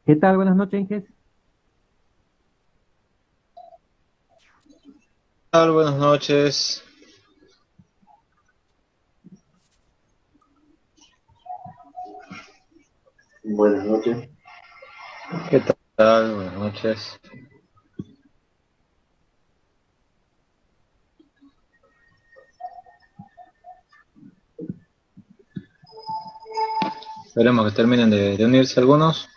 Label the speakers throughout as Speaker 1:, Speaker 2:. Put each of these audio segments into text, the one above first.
Speaker 1: ¿Qué tal? Buenas noches, Inges.
Speaker 2: Tal? Buenas noches.
Speaker 3: Buenas noches.
Speaker 2: ¿Qué tal? Buenas noches. Esperemos que terminen de unirse algunos.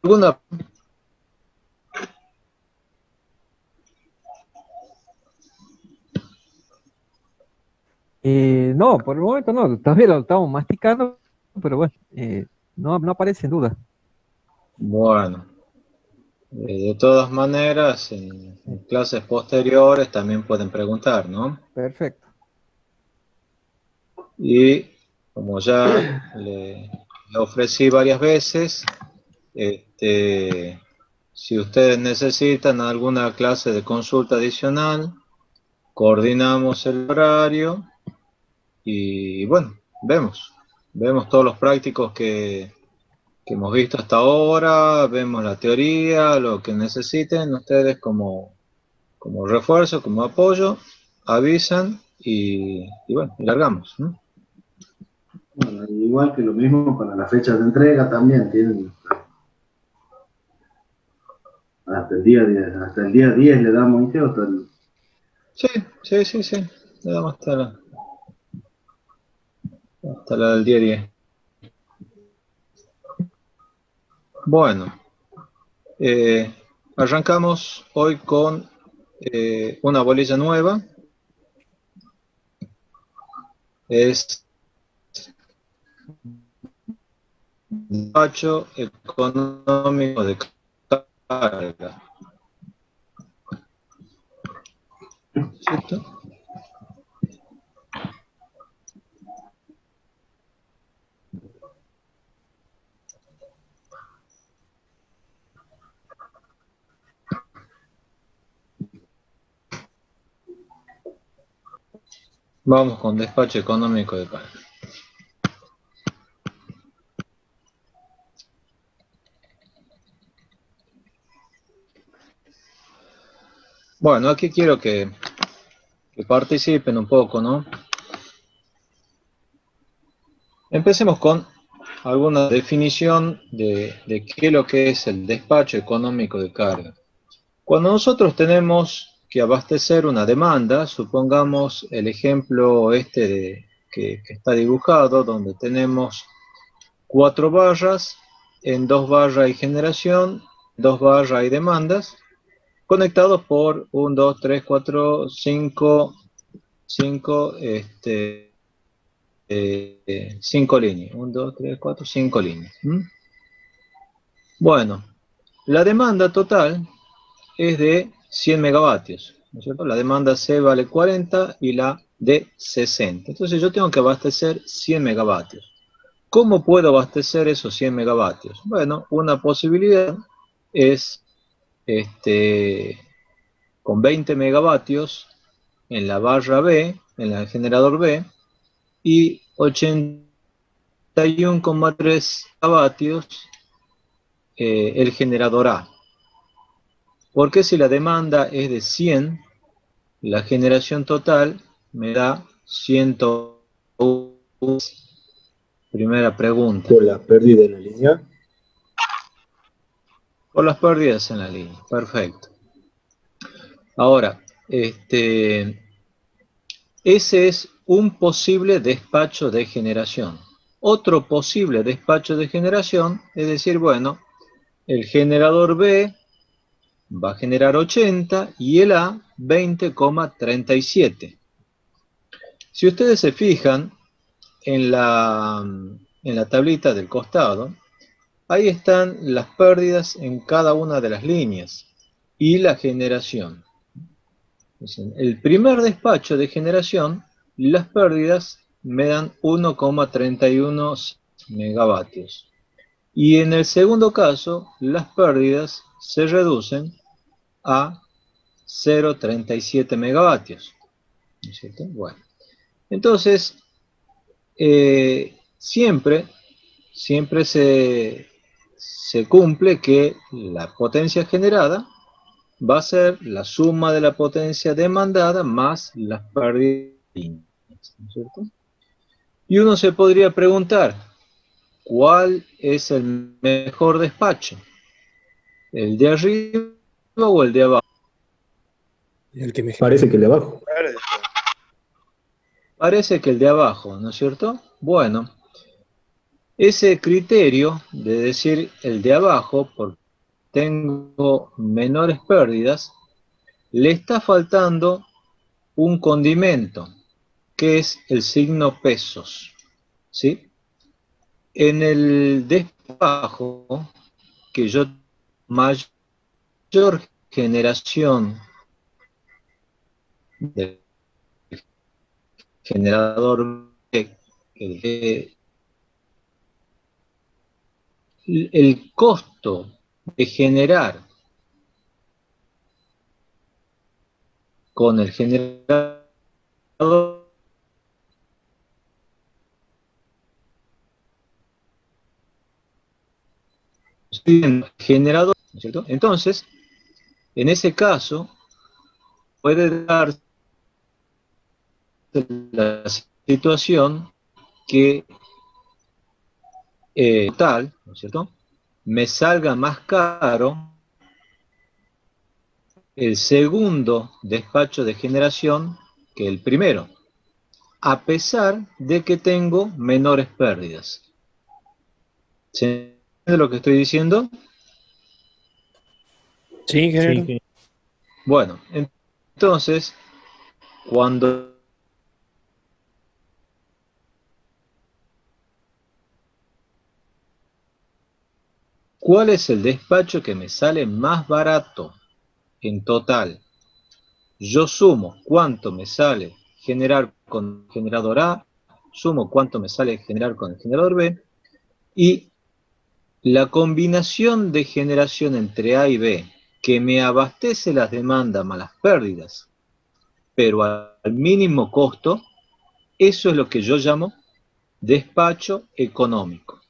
Speaker 2: ¿Alguna?
Speaker 1: No, por el momento no, todavía lo estamos masticando, pero bueno, no aparece en duda.
Speaker 2: Bueno, de todas maneras, en clases posteriores también pueden preguntar, ¿no?
Speaker 1: Perfecto.
Speaker 2: Y como ya le ofrecí varias veces, si ustedes necesitan alguna clase de consulta adicional, coordinamos el horario y bueno, vemos todos los prácticos que hemos visto hasta ahora, vemos la teoría, lo que necesiten ustedes como refuerzo, como apoyo, avisan y bueno, y largamos, ¿no?
Speaker 3: Bueno, igual que lo mismo para las fechas de entrega también tienen hasta el día 10, hasta el día 10 le damos inicio hasta el...
Speaker 2: Sí, sí, sí, sí, le damos hasta la del día 10. Bueno, eh, arrancamos hoy con una bolilla nueva, es despacho económico de carga, ¿cierto? Vamos con despacho económico de carga. Bueno, aquí quiero que participen un poco, ¿no? Empecemos con alguna definición de qué es lo que es el despacho económico de carga. Cuando nosotros tenemos que abastecer una demanda, supongamos el ejemplo que está dibujado, donde tenemos 4 barras, en 2 barras hay generación, 2 barras hay demandas, conectados por 1, 2, 3, 4, 5, 5 líneas. 1, 2, 3, 4, 5 líneas. Bueno, la demanda total es de 100 megavatios, ¿no es cierto? La demanda C vale 40 y la D 60. Entonces yo tengo que abastecer 100 megavatios. ¿Cómo puedo abastecer esos 100 megavatios? Bueno, una posibilidad es con 20 megavatios en la barra B, en el generador B, y 81,3 megavatios el generador A. Porque si la demanda es de 100, la generación total me da 101. Primera pregunta.
Speaker 4: Por la pérdida en la línea.
Speaker 2: Por las pérdidas en la línea. Perfecto. Ahora, ese es un posible despacho de generación. Otro posible despacho de generación es decir, bueno, el generador B va a generar 80 y el A 20,37. Si ustedes se fijan en la tablita del costado, ahí están las pérdidas en cada una de las líneas y la generación. Dicen, el primer despacho de generación, las pérdidas me dan 1,31 megavatios. Y en el segundo caso, las pérdidas se reducen a 0,37 megavatios. ¿No es cierto? Bueno, entonces, siempre se cumple que la potencia generada va a ser la suma de la potencia demandada más las pérdidas, ¿no es cierto? Y uno se podría preguntar, ¿cuál es el mejor despacho? ¿El de arriba o el de abajo?
Speaker 4: El que me
Speaker 3: Parece que el de abajo.
Speaker 2: Parece que el de abajo, ¿no es cierto? Bueno, ese criterio de decir el de abajo, porque tengo menores pérdidas, le está faltando un condimento, que es el signo pesos, ¿sí? En el despacho, que yo mayor generación del generador B, el costo de generar con el generador generador, ¿no es cierto? Entonces, en ese caso, puede darse la situación que tal, ¿no es cierto?, me salga más caro el segundo despacho de generación que el primero, a pesar de que tengo menores pérdidas. ¿Se entiende lo que estoy diciendo?
Speaker 4: Sí, ingeniero.
Speaker 3: Sí.
Speaker 2: Bueno, entonces, cuando ¿cuál es el despacho que me sale más barato en total? Yo sumo cuánto me sale generar con el generador A, sumo cuánto me sale generar con el generador B, y la combinación de generación entre A y B, que me abastece las demandas más las pérdidas, pero al mínimo costo, eso es lo que yo llamo despacho económico.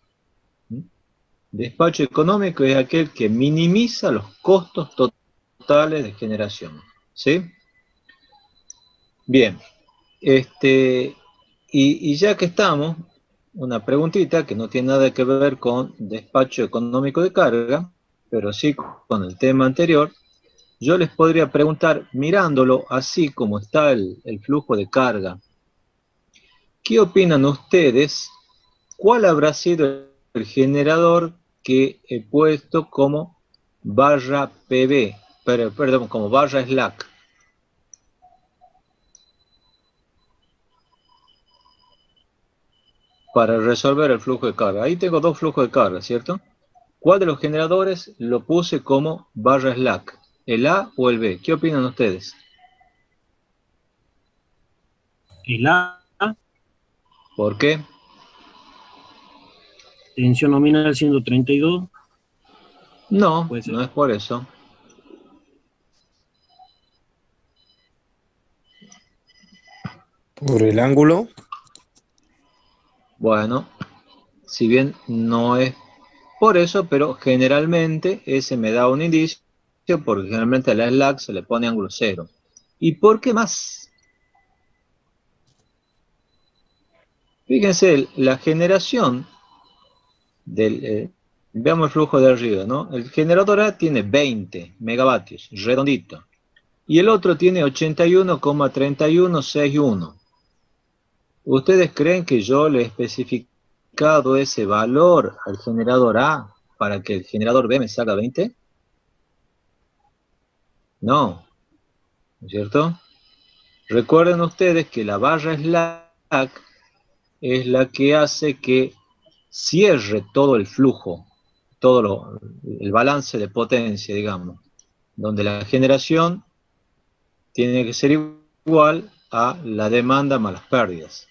Speaker 2: Despacho económico es aquel que minimiza los costos totales de generación. ¿Sí? Bien. Y ya que estamos, una preguntita que no tiene nada que ver con despacho económico de carga, pero sí con el tema anterior. Yo les podría preguntar, mirándolo así como está el flujo de carga, ¿qué opinan ustedes? ¿Cuál habrá sido el generador que he puesto como barra PB, perdón, como barra slack? Para resolver el flujo de carga. Ahí tengo dos flujos de carga, ¿cierto? ¿Cuál de los generadores lo puse como barra slack? ¿El A o el B? ¿Qué opinan ustedes?
Speaker 5: El A,
Speaker 2: ¿Por qué?
Speaker 5: tensión nominal siendo 32,
Speaker 2: No,
Speaker 5: puede ser.
Speaker 2: no es por eso.
Speaker 4: Por el ángulo.
Speaker 2: Bueno, si bien no es por eso, pero generalmente ese me da un indicio, porque generalmente a la slack se le pone ángulo cero. ¿Y por qué más? Fíjense, la generación veamos el flujo de arriba, ¿no? El generador A tiene 20 megavatios, redondito. Y el otro tiene 81,3161. ¿Ustedes creen que yo le he especificado ese valor al generador A para que el generador B me salga 20? No, ¿no es cierto? Recuerden ustedes que la barra slack es la que hace que cierre todo el flujo, el balance de potencia, digamos, donde la generación tiene que ser igual a la demanda más las pérdidas.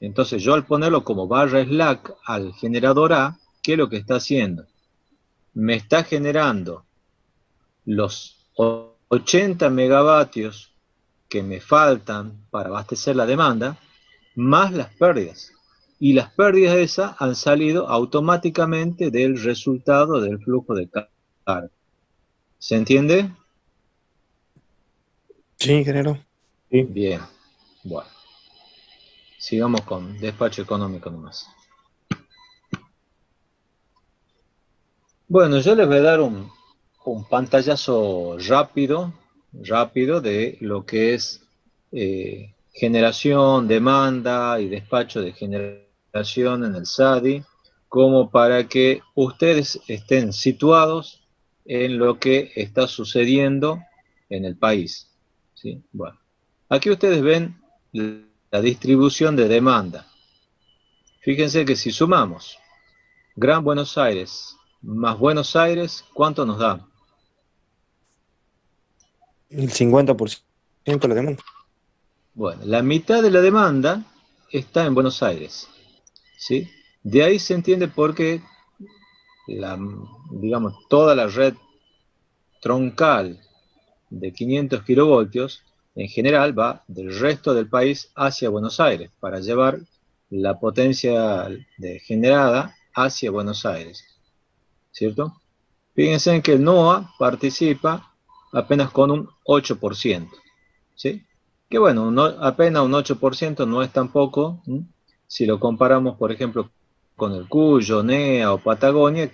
Speaker 2: Entonces yo al ponerlo como barra slack al generador A, ¿qué es lo que está haciendo? Me está generando los 80 megavatios que me faltan para abastecer la demanda, más las pérdidas. Y las pérdidas esas han salido automáticamente del resultado del flujo de carga. ¿Se entiende?
Speaker 4: Sí, ingeniero.
Speaker 6: Sí.
Speaker 2: Bien. Bueno. Sigamos con despacho económico nomás. Bueno, yo les voy a dar un pantallazo rápido de lo que es generación, demanda y despacho de generación en el SADI, como para que ustedes estén situados en lo que está sucediendo en el país. ¿Sí? Bueno, aquí ustedes ven la distribución de demanda. Fíjense que si sumamos Gran Buenos Aires más Buenos Aires, ¿cuánto nos da?
Speaker 4: El 50% de la demanda.
Speaker 2: Bueno, la mitad de la demanda está en Buenos Aires, ¿sí? De ahí se entiende por qué digamos, toda la red troncal de 500 kilovoltios en general va del resto del país hacia Buenos Aires para llevar la potencia generada hacia Buenos Aires, ¿cierto? Fíjense en que el NOA participa apenas con un 8%, ¿sí? Que bueno, apenas un 8% no es tampoco, si lo comparamos, por ejemplo, con el Cuyo, NEA o Patagonia,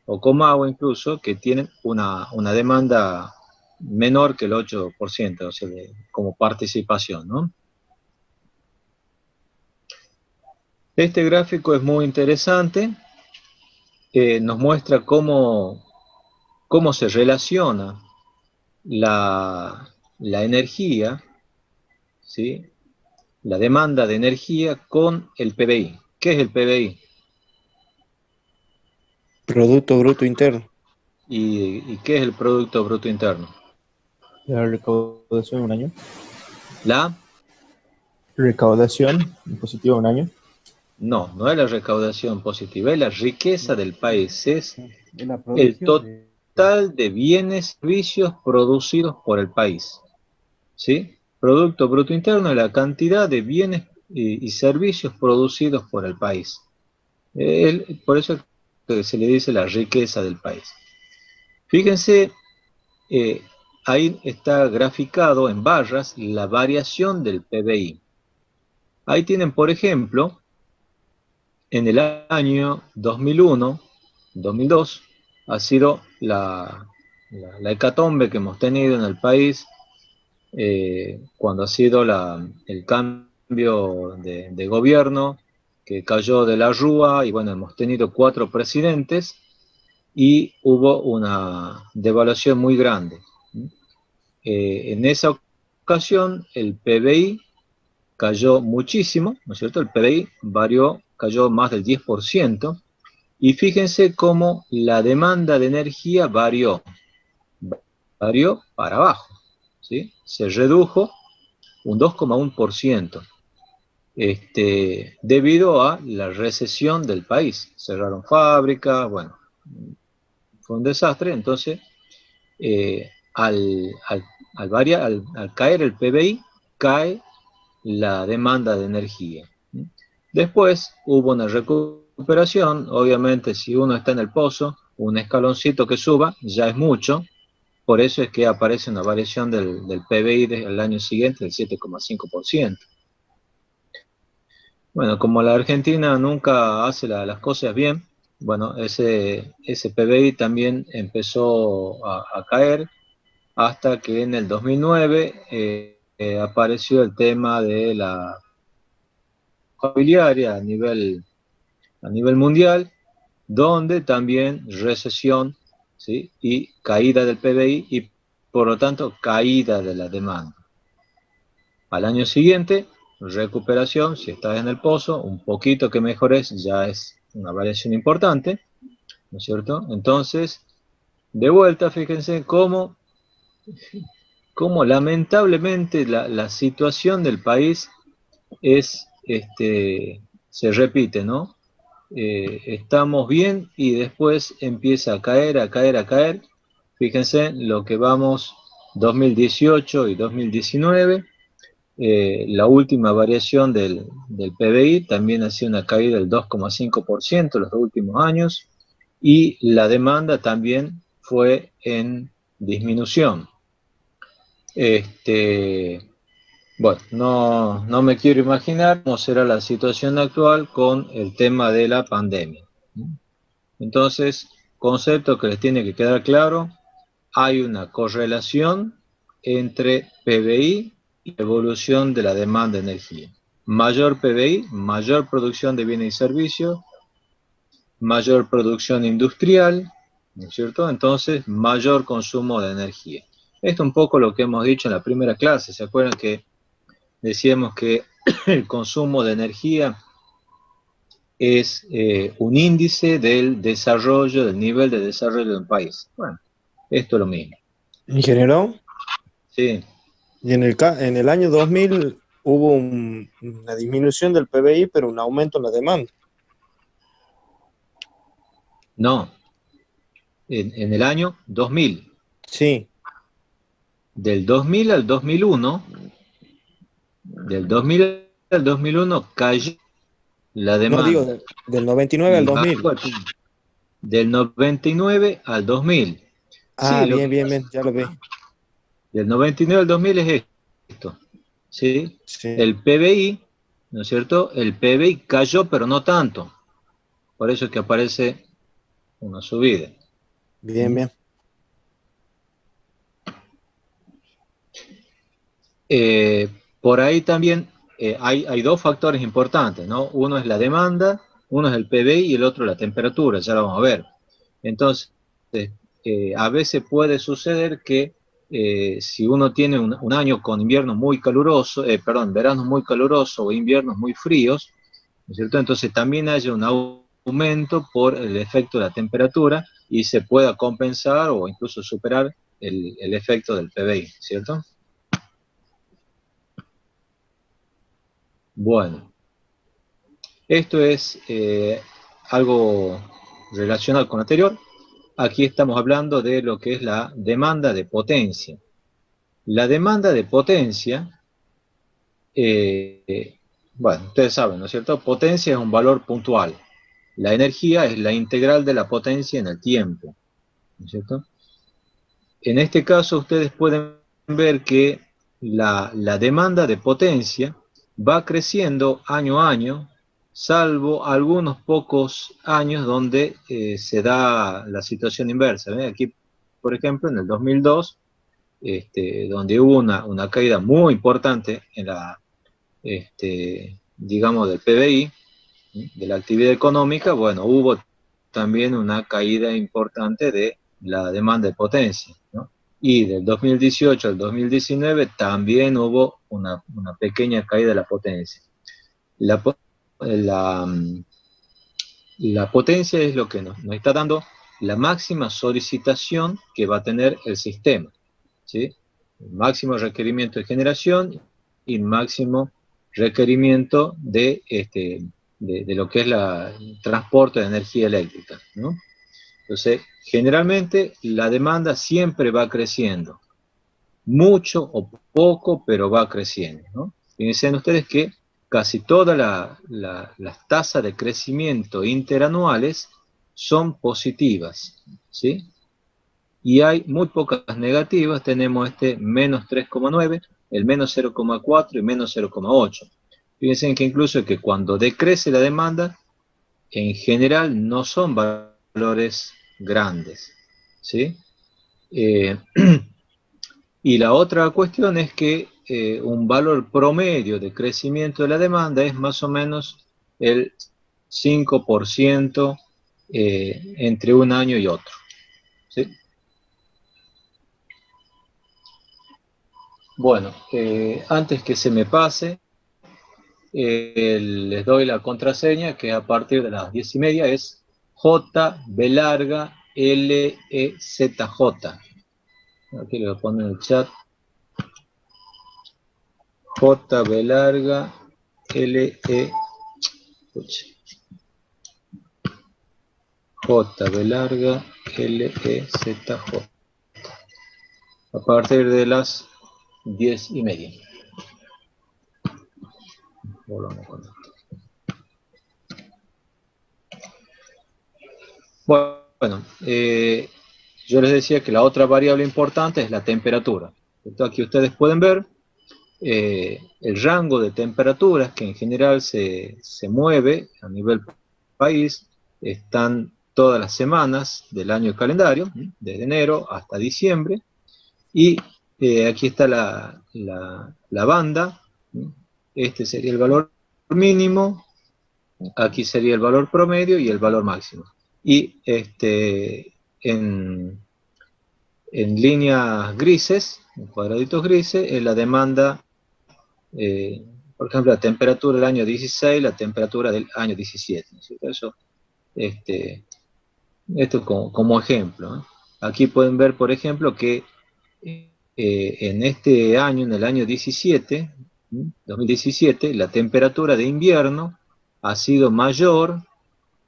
Speaker 2: o Comahue incluso, que tienen una demanda menor que el 8%, o sea, como participación, ¿no? Este gráfico es muy interesante, nos muestra cómo se relaciona la energía, ¿sí? La demanda de energía con el PBI. ¿Qué es el PBI?
Speaker 4: Producto Bruto Interno.
Speaker 2: ¿Y qué es el Producto Bruto Interno?
Speaker 6: La recaudación en un año.
Speaker 2: ¿La?
Speaker 6: Recaudación positiva en un año.
Speaker 2: No, no es la recaudación positiva, es la riqueza del país, es
Speaker 1: La
Speaker 2: el
Speaker 1: producción
Speaker 2: total de bienes y servicios producidos por el país. ¿Sí? Producto Bruto Interno es la cantidad de bienes y servicios producidos por el país. Por eso es que se le dice la riqueza del país. Fíjense, ahí está graficado en barras la variación del PBI. Ahí tienen, por ejemplo, en el año 2001, 2002, ha sido la hecatombe que hemos tenido en el país cuando ha sido el cambio de gobierno que cayó de la Rúa, y bueno, hemos tenido 4 presidentes y hubo una devaluación muy grande. En esa ocasión el PBI cayó muchísimo, ¿no es cierto? El PBI cayó más del 10%, y fíjense cómo la demanda de energía varió para abajo, ¿sí? Se redujo un 2,1%, debido a la recesión del país. Cerraron fábricas, bueno, fue un desastre. Entonces, al caer el PBI, cae la demanda de energía. Después hubo una recuperación. Obviamente, si uno está en el pozo, un escaloncito que suba ya es mucho. Por eso es que aparece una variación del PBI del año siguiente del 7,5%. Bueno, como la Argentina nunca hace las cosas bien, bueno, ese PBI también empezó a caer, hasta que en el 2009 apareció el tema de la inmobiliaria a nivel mundial, donde también recesión, ¿sí? Y caída del PBI, y por lo tanto caída de la demanda. Al año siguiente, recuperación. Si estás en el pozo, un poquito que mejores ya es una variación importante, ¿no es cierto? Entonces, de vuelta, fíjense cómo cómo lamentablemente la situación del país es, se repite, ¿no? Estamos bien y después empieza a caer, a caer, a caer. Fíjense lo que vamos 2018 y 2019. La última variación del PBI también ha sido una caída del 2,5% los dos últimos años, y la demanda también fue en disminución. Bueno, no me quiero imaginar cómo será la situación actual con el tema de la pandemia. Entonces, concepto que les tiene que quedar claro: hay una correlación entre PBI y evolución de la demanda de energía. Mayor PBI, mayor producción de bienes y servicios, mayor producción industrial, ¿no es cierto? Entonces, mayor consumo de energía. Esto es un poco lo que hemos dicho en la primera clase. ¿Se acuerdan que decíamos que el consumo de energía es un índice del desarrollo, del nivel de desarrollo de un país? Bueno, esto es lo mismo.
Speaker 4: Ingeniero,
Speaker 2: Sí.
Speaker 4: y en el año 2000 hubo una disminución del PBI, pero un aumento en la demanda.
Speaker 2: No, en el año 2000.
Speaker 4: Sí,
Speaker 2: Del 2000 al 2001, del 2000 al 2001 cayó la
Speaker 4: no digo
Speaker 2: demanda
Speaker 4: del 99 al
Speaker 2: y
Speaker 4: 2000.
Speaker 2: bajó del 99 al 2000.
Speaker 4: Ah,
Speaker 2: Sí,
Speaker 4: bien, bien, bien, ya lo vi.
Speaker 2: del 99 al 2000 es esto, ¿sí?
Speaker 4: Sí,
Speaker 2: El PBI, ¿no es cierto? El PBI cayó, pero no tanto. Por eso es que aparece una subida.
Speaker 4: bien, bien.
Speaker 2: Por ahí también hay dos factores importantes, ¿no? Uno es la demanda, uno es el PBI y el otro la temperatura, ya lo vamos a ver. Entonces, a veces puede suceder que si uno tiene un año con invierno muy caluroso, veranos muy calurosos o inviernos muy fríos, ¿no es cierto? Entonces también haya un aumento por el efecto de la temperatura y se pueda compensar o incluso superar el efecto del PBI, ¿cierto? Bueno, esto es algo relacionado con lo anterior. Aquí estamos hablando de lo que es la demanda de potencia. La demanda de potencia, bueno, ustedes saben, ¿no es cierto? Potencia es un valor puntual. La energía es la integral de la potencia en el tiempo, ¿no es cierto? En este caso, ustedes pueden ver que la demanda de potencia va creciendo año a año, salvo algunos pocos años donde se da la situación inversa. ¿Ven? Aquí, por ejemplo, en el 2002, donde hubo una caída muy importante en la, digamos, del PBI, ¿sí? De la actividad económica, bueno, hubo también una caída importante de la demanda de potencia, ¿no? Y del 2018 al 2019 también hubo una pequeña caída de la potencia. La, la, la potencia es lo que nos está dando la máxima solicitación que va a tener el sistema, ¿sí? El máximo requerimiento de generación y máximo requerimiento de lo que es el transporte de energía eléctrica, ¿no? Entonces, generalmente la demanda siempre va creciendo, mucho o poco, pero va creciendo, ¿no? Fíjense ustedes que casi todas las tasas de crecimiento interanuales son positivas, ¿sí? Y hay muy pocas negativas. Tenemos menos 3,9, el menos 0,4 y menos 0,8. Fíjense que incluso que cuando decrece la demanda, en general no son valores grandes, ¿sí? Eh, y la otra cuestión es que un valor promedio de crecimiento de la demanda es más o menos el 5% entre un año y otro, ¿sí? Bueno, antes que se me pase, les doy la contraseña, que a partir de las 10:30 es JB larga LEZJ. Aquí le voy a poner en el chat. JB larga, LE, JB larga, LEZJ. A partir de las 10:30. Volvamos con esto. Bueno, yo les decía que la otra variable importante es la temperatura. Entonces, aquí ustedes pueden ver el rango de temperaturas que en general se mueve a nivel país. Están todas las semanas del año calendario, desde enero hasta diciembre. Y aquí está la banda. Este sería el valor mínimo, aquí sería el valor promedio y el valor máximo. Y en líneas grises, en cuadraditos grises, es la demanda, por ejemplo, la temperatura del año 16, la temperatura del año 17. ¿No es cierto? Eso, esto como ejemplo, ¿no? Aquí pueden ver, por ejemplo, que en este año, en el año 2017, la temperatura de invierno ha sido mayor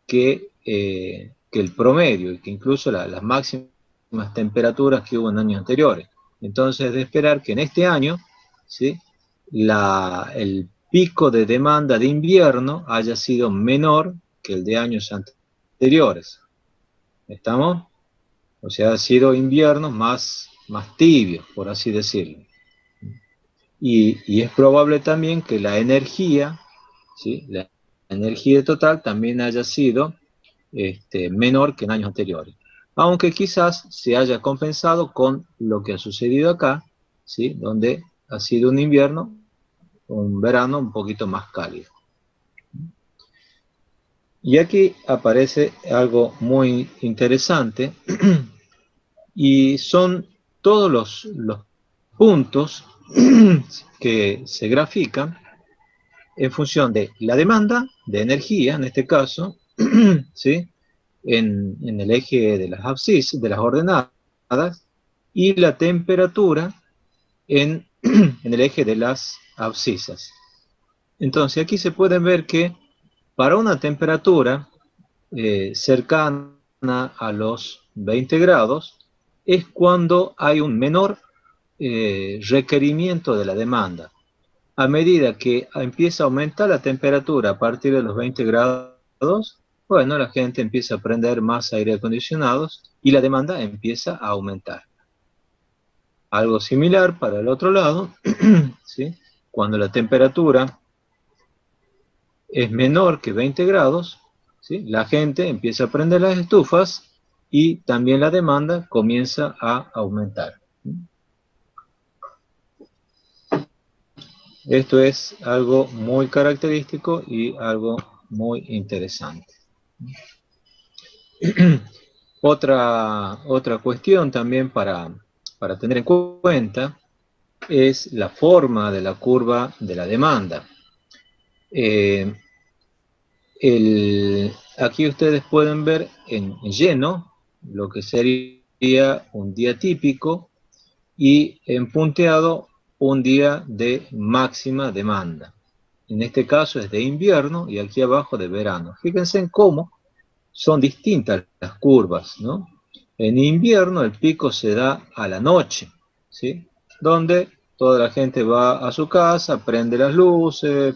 Speaker 2: que el promedio, y que incluso las máximas temperaturas que hubo en años anteriores. Entonces, de esperar que en este año, ¿sí?, el pico de demanda de invierno haya sido menor que el de años anteriores. ¿Estamos? O sea, ha sido inviernos más tibios, por así decirlo. Y es probable también que la energía, ¿sí?, la energía total también haya sido menor que en años anteriores. Aunque quizás se haya compensado con lo que ha sucedido acá, ¿sí?, donde ha sido un verano un poquito más cálido. Y aquí aparece algo muy interesante, y son todos los puntos que se grafican en función de la demanda de energía, en este caso, ¿sí?, en el eje de las abscisas, de las ordenadas, y la temperatura en el eje de las abscisas. Entonces, aquí se pueden ver que para una temperatura cercana a los 20 grados, es cuando hay un menor requerimiento de la demanda. A medida que empieza a aumentar la temperatura a partir de los 20 grados, bueno, la gente empieza a prender más aire acondicionados y la demanda empieza a aumentar. Algo similar para el otro lado, ¿sí?, cuando la temperatura es menor que 20 grados, ¿sí?, la gente empieza a prender las estufas y también la demanda comienza a aumentar. Esto es algo muy característico y algo muy interesante. Otra cuestión también para tener en cuenta es la forma de la curva de la demanda. Aquí ustedes pueden ver en lleno lo que sería un día típico, y en punteado un día de máxima demanda. En este caso es de invierno y aquí abajo de verano. Fíjense en cómo son distintas las curvas, ¿no? En invierno el pico se da a la noche, ¿sí?, donde toda la gente va a su casa, prende las luces,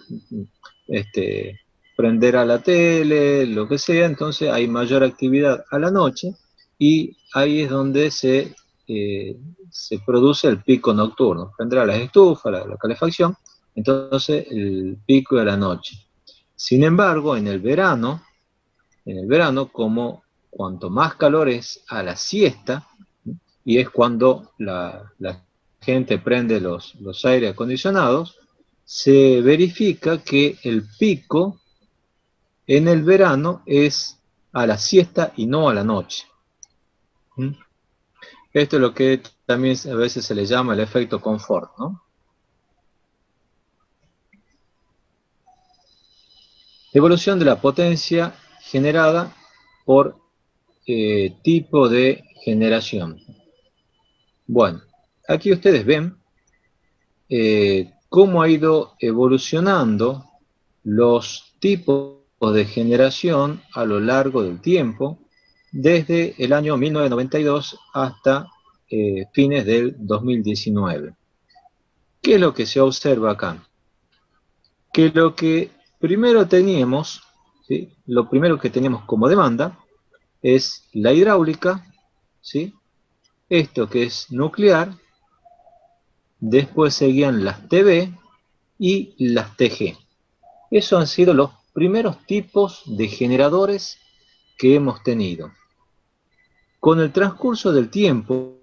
Speaker 2: prenderá la tele, lo que sea. Entonces hay mayor actividad a la noche, y ahí es donde se produce el pico nocturno. Prenderá las estufas, la calefacción, entonces el pico de la noche. Sin embargo, en el verano, como cuanto más calor es a la siesta, y es cuando la gente prende los aire acondicionados, se verifica que el pico en el verano es a la siesta y no a la noche. Esto es lo que también a veces se le llama el efecto confort, ¿no? Evolución de la potencia generada por tipo de generación. Bueno, aquí ustedes ven cómo ha ido evolucionando los tipos de generación a lo largo del tiempo, desde el año 1992 hasta fines del 2019. ¿Qué es lo que se observa acá? Que lo que primero teníamos, ¿sí? Lo primero que teníamos como demanda es la hidráulica, ¿sí? Esto que es nuclear, después seguían las TB y las TG. Esos han sido los primeros tipos de generadores que hemos tenido. Con el transcurso del tiempo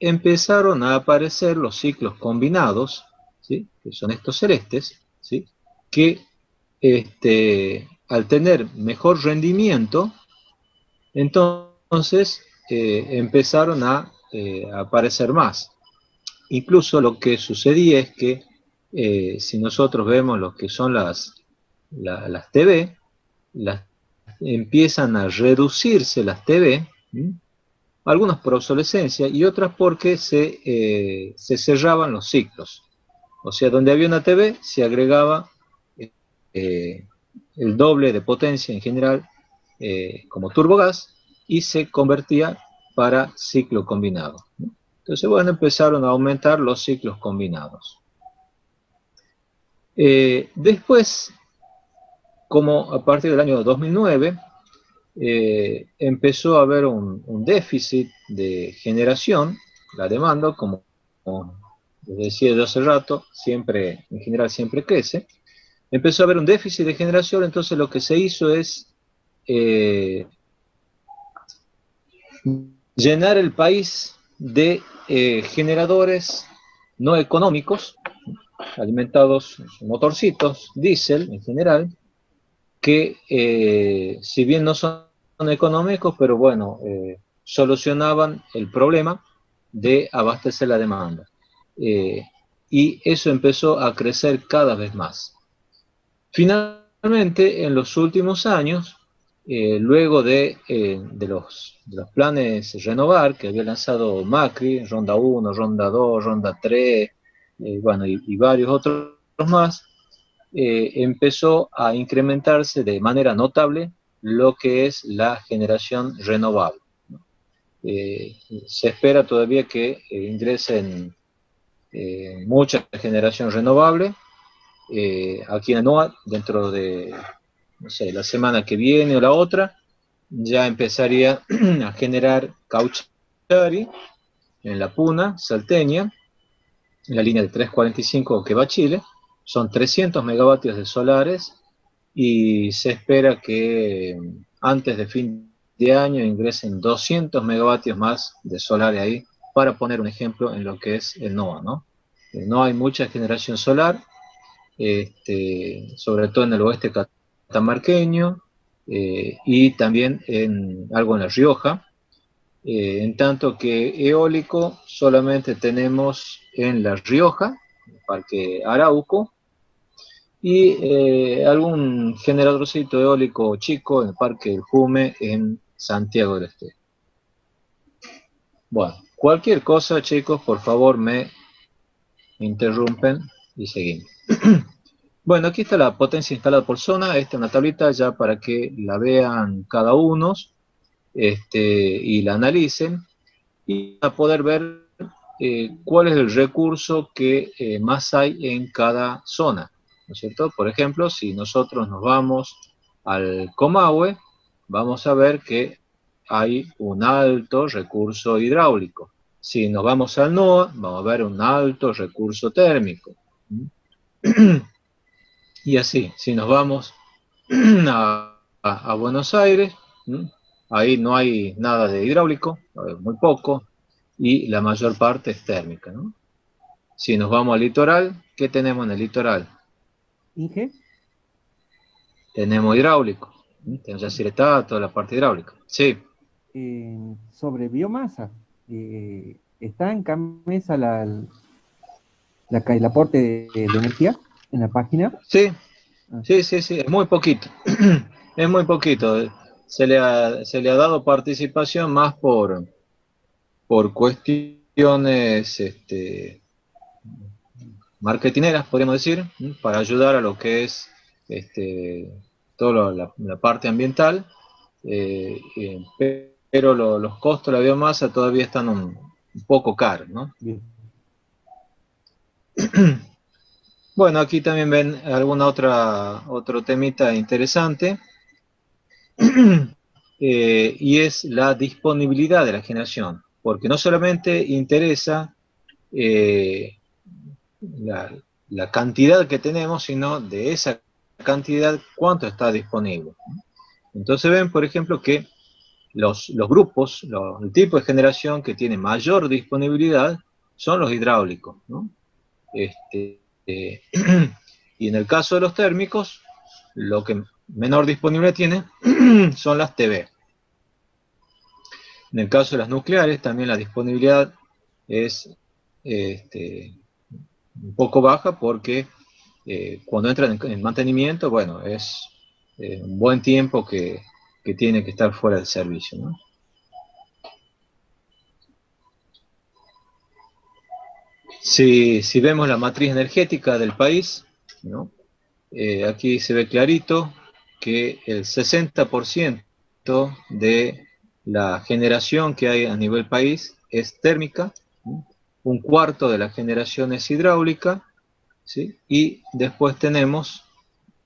Speaker 2: empezaron a aparecer los ciclos combinados, ¿sí? Que son estos celestes, ¿sí? Que al tener mejor rendimiento, entonces empezaron a aparecer más. Incluso lo que sucedía es que si nosotros vemos lo que son las TB, empiezan a reducirse las TB, ¿sí? Algunas por obsolescencia y otras porque se cerraban los ciclos. O sea, donde había una TB se agregaba el doble de potencia en general como turbogas y se convertía para ciclo combinado. Entonces, bueno, empezaron a aumentar los ciclos combinados. Después, como a partir del año 2009, empezó a haber un déficit de generación, la demanda, como les decía yo hace rato, siempre, en general siempre crece. Empezó a haber un déficit de generación, entonces lo que se hizo es llenar el país de generadores no económicos, alimentados en motorcitos, diésel en general, que si bien no son económicos, pero bueno, solucionaban el problema de abastecer la demanda. Y eso empezó a crecer cada vez más. Finalmente, en los últimos años, luego de los planes Renovar que había lanzado Macri, Ronda 1, Ronda 2, Ronda 3, bueno, y varios otros más, empezó a incrementarse de manera notable lo que es la generación renovable. Se espera todavía que ingresen mucha generación renovable. Aquí en ANOA, dentro de, no sé, la semana que viene o la otra, ya empezaría a generar Cauchari en la Puna salteña, en la línea de 345 que va a Chile. Son 300 megavatios de solares y se espera que antes de fin de año ingresen 200 megavatios más de solares ahí, para poner un ejemplo en lo que es el NOA, ¿no? No hay mucha generación solar, sobre todo en el oeste catamarqueño, y también algo en La Rioja, en tanto que eólico solamente tenemos en La Rioja, el Parque Arauco, y algún generadorcito eólico chico en el Parque del Jume en Santiago del Estero. Bueno, cualquier cosa, chicos, por favor me interrumpen y seguimos. Bueno, aquí está la potencia instalada por zona. Esta es una tablita ya para que la vean cada uno y la analicen y a poder ver cuál es el recurso que más hay en cada zona, ¿no es cierto? Por ejemplo, si nosotros nos vamos al Comahue, vamos a ver que hay un alto recurso hidráulico. Si nos vamos al NOA, vamos a ver un alto recurso térmico. Y así, si nos vamos a Buenos Aires, ahí no hay nada de hidráulico, muy poco, y la mayor parte es térmica, ¿no? Si nos vamos al litoral, ¿qué tenemos en el litoral?
Speaker 1: Inge,
Speaker 2: Tenemos hidráulico, tenemos Yacyretá, toda la parte hidráulica. Sí,
Speaker 1: sobre biomasa, está en Camesa el aporte de energía en la página.
Speaker 2: sí,
Speaker 1: Ah,
Speaker 2: sí, es muy poquito, es muy poquito. Se le ha dado participación más por cuestiones marketineras, podríamos decir, para ayudar a lo que es toda la parte ambiental, pero los costos de la biomasa todavía están un poco caros, ¿no?
Speaker 6: Bien.
Speaker 2: Bueno, aquí también ven otro temita interesante, y es la disponibilidad de la generación, porque no solamente interesa eh, la cantidad que tenemos, sino de esa cantidad cuánto está disponible. Entonces ven, por ejemplo, que los grupos, el tipo de generación que tiene mayor disponibilidad son los hidráulicos, ¿no? Y en el caso de los térmicos, lo que menor disponibilidad tiene son las TV. En el caso de las nucleares, también la disponibilidad es un poco baja porque cuando entran en mantenimiento, bueno, es un buen tiempo que tiene que estar fuera del servicio, ¿no? Si vemos la matriz energética del país, ¿no? Aquí se ve clarito que el 60% de la generación que hay a nivel país es térmica, ¿no? Un cuarto de la generación es hidráulica, ¿sí? Y después tenemos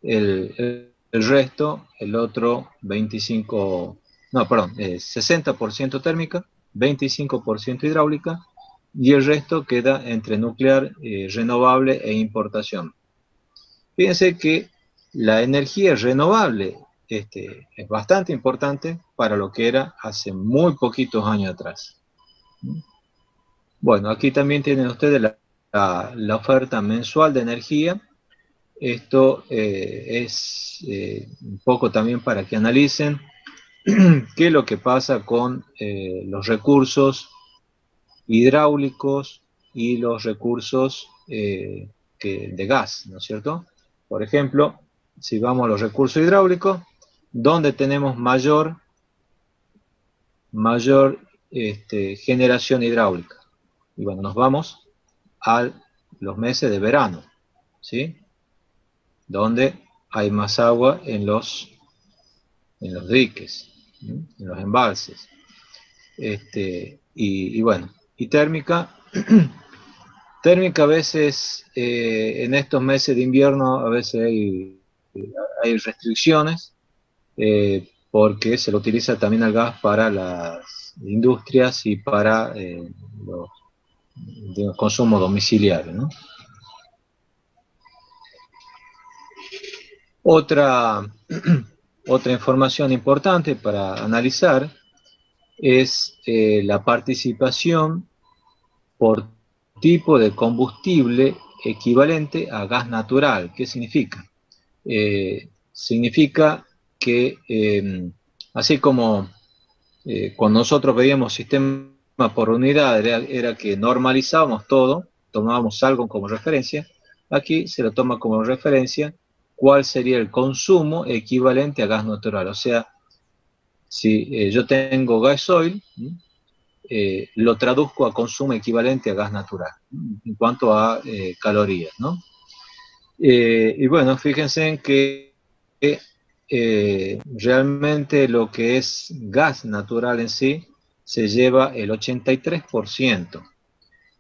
Speaker 2: el resto, el otro 60% térmica, 25% hidráulica, y el resto queda entre nuclear, renovable e importación. Fíjense que la energía renovable es bastante importante para lo que era hace muy poquitos años atrás. Bueno, aquí también tienen ustedes la oferta mensual de energía. Esto es un poco también para que analicen qué es lo que pasa con los recursos hidráulicos y los recursos de gas, ¿no es cierto? Por ejemplo, si vamos a los recursos hidráulicos, ¿dónde tenemos mayor generación hidráulica? Y bueno, nos vamos a los meses de verano, ¿sí? Donde hay más agua en los diques, ¿sí? En los embalses. Y bueno, y térmica, térmica a veces, en estos meses de invierno, a veces hay restricciones, porque se lo utiliza también el gas para las industrias y para los consumos domiciliarios, ¿no? Otra información importante para analizar es la participación por tipo de combustible equivalente a gas natural. ¿Qué significa? Significa que así como cuando nosotros veíamos sistema por unidad, era que normalizábamos todo, tomábamos algo como referencia, aquí se lo toma como referencia cuál sería el consumo equivalente a gas natural. O sea, si yo tengo gasoil, lo traduzco a consumo equivalente a gas natural, en cuanto a calorías, ¿no? Y bueno, fíjense en que realmente lo que es gas natural en sí se lleva el 83%.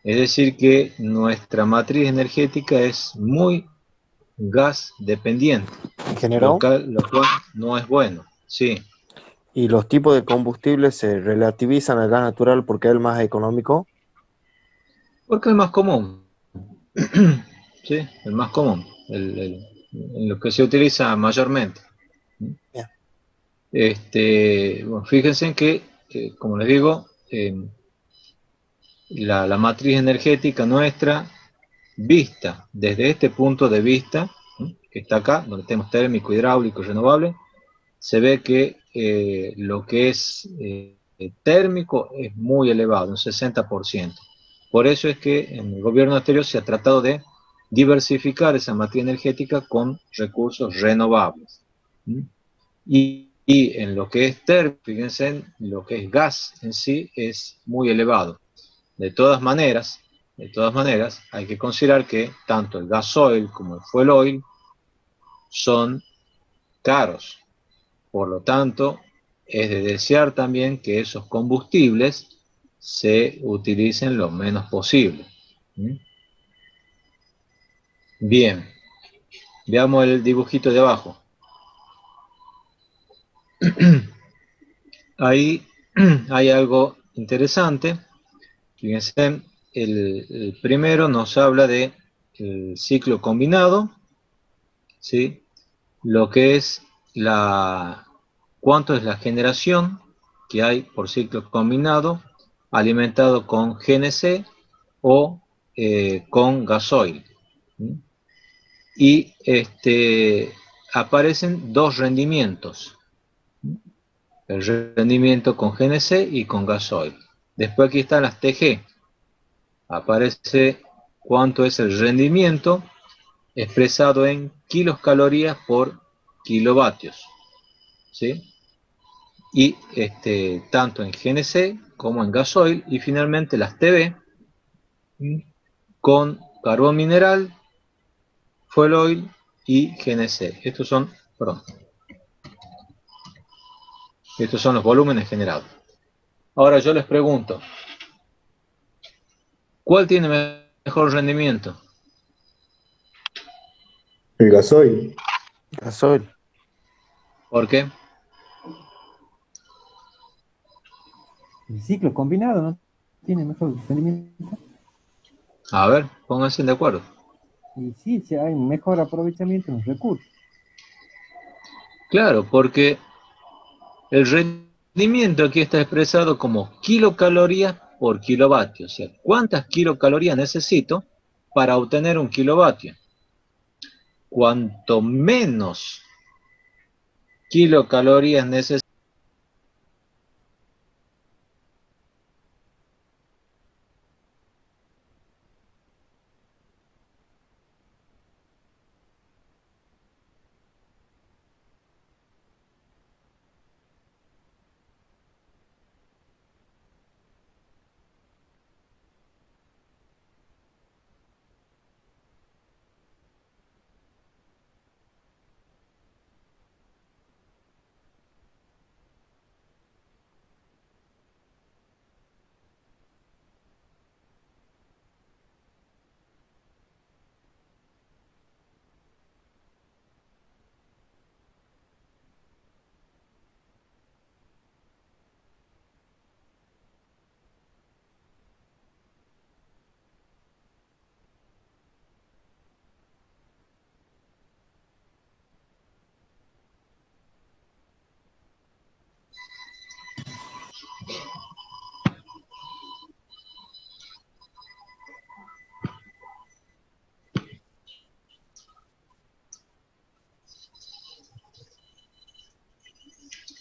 Speaker 2: Es decir que nuestra matriz energética es muy gas dependiente, lo
Speaker 4: Ingeniero,
Speaker 2: cual no es bueno, sí.
Speaker 4: ¿y los tipos de combustibles se relativizan al gas natural porque es el más económico?
Speaker 2: Porque es más común, ¿sí? El más común, lo que se utiliza mayormente.
Speaker 4: Bien.
Speaker 2: Bueno, fíjense en que, como les digo, la matriz energética nuestra, vista desde este punto de vista, que está acá, donde tenemos térmico, hidráulico, renovable, se ve que lo que es térmico es muy elevado, un 60%. Por eso es que en el gobierno anterior se ha tratado de diversificar esa matriz energética con recursos renovables. Y en lo que es térmico, fíjense, en lo que es gas en sí es muy elevado. De todas maneras, de todas maneras, hay que considerar que tanto el gasoil como el fuel oil son caros. Por lo tanto, es de desear también que esos combustibles se utilicen lo menos posible. Bien, veamos el dibujito de abajo. Ahí hay algo interesante. Fíjense, el primero nos habla de el ciclo combinado, ¿sí? Lo que es cuánto es la generación que hay por ciclo combinado alimentado con GNC o con gasoil. Y aparecen dos rendimientos. El rendimiento con GNC y con gasoil. Después aquí están las TG. Aparece cuánto es el rendimiento expresado en kilocalorías por kilovatios, ¿sí? Y tanto en GNC como en gasoil, y finalmente las TB con carbón mineral, fuel oil y GNC. Estos son los volúmenes generados. Ahora yo les pregunto, ¿cuál tiene mejor rendimiento?
Speaker 3: El gasoil.
Speaker 4: Gasoil.
Speaker 2: ¿Por qué?
Speaker 1: El ciclo combinado no tiene mejor rendimiento.
Speaker 2: A ver, pónganse de acuerdo.
Speaker 1: Y sí, sí hay un mejor aprovechamiento en los recursos.
Speaker 2: Claro, porque el rendimiento aquí está expresado como kilocalorías por kilovatio. O sea, ¿cuántas kilocalorías necesito para obtener un kilovatio? Cuanto menos kilocalorías necesito,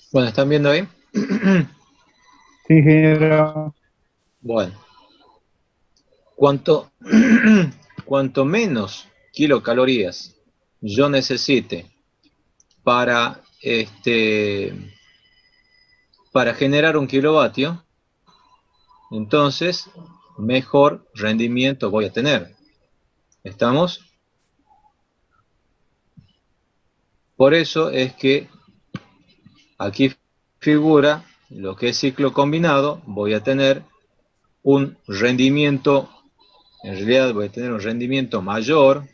Speaker 2: bueno, ¿están viendo ahí?
Speaker 1: Sí, ingeniero.
Speaker 2: Bueno, cuanto menos kilocalorías yo necesite para generar un kilovatio, entonces mejor rendimiento voy a tener. ¿Estamos? Por eso es que aquí figura lo que es ciclo combinado. Voy a tener un rendimiento, en realidad voy a tener un rendimiento mayor,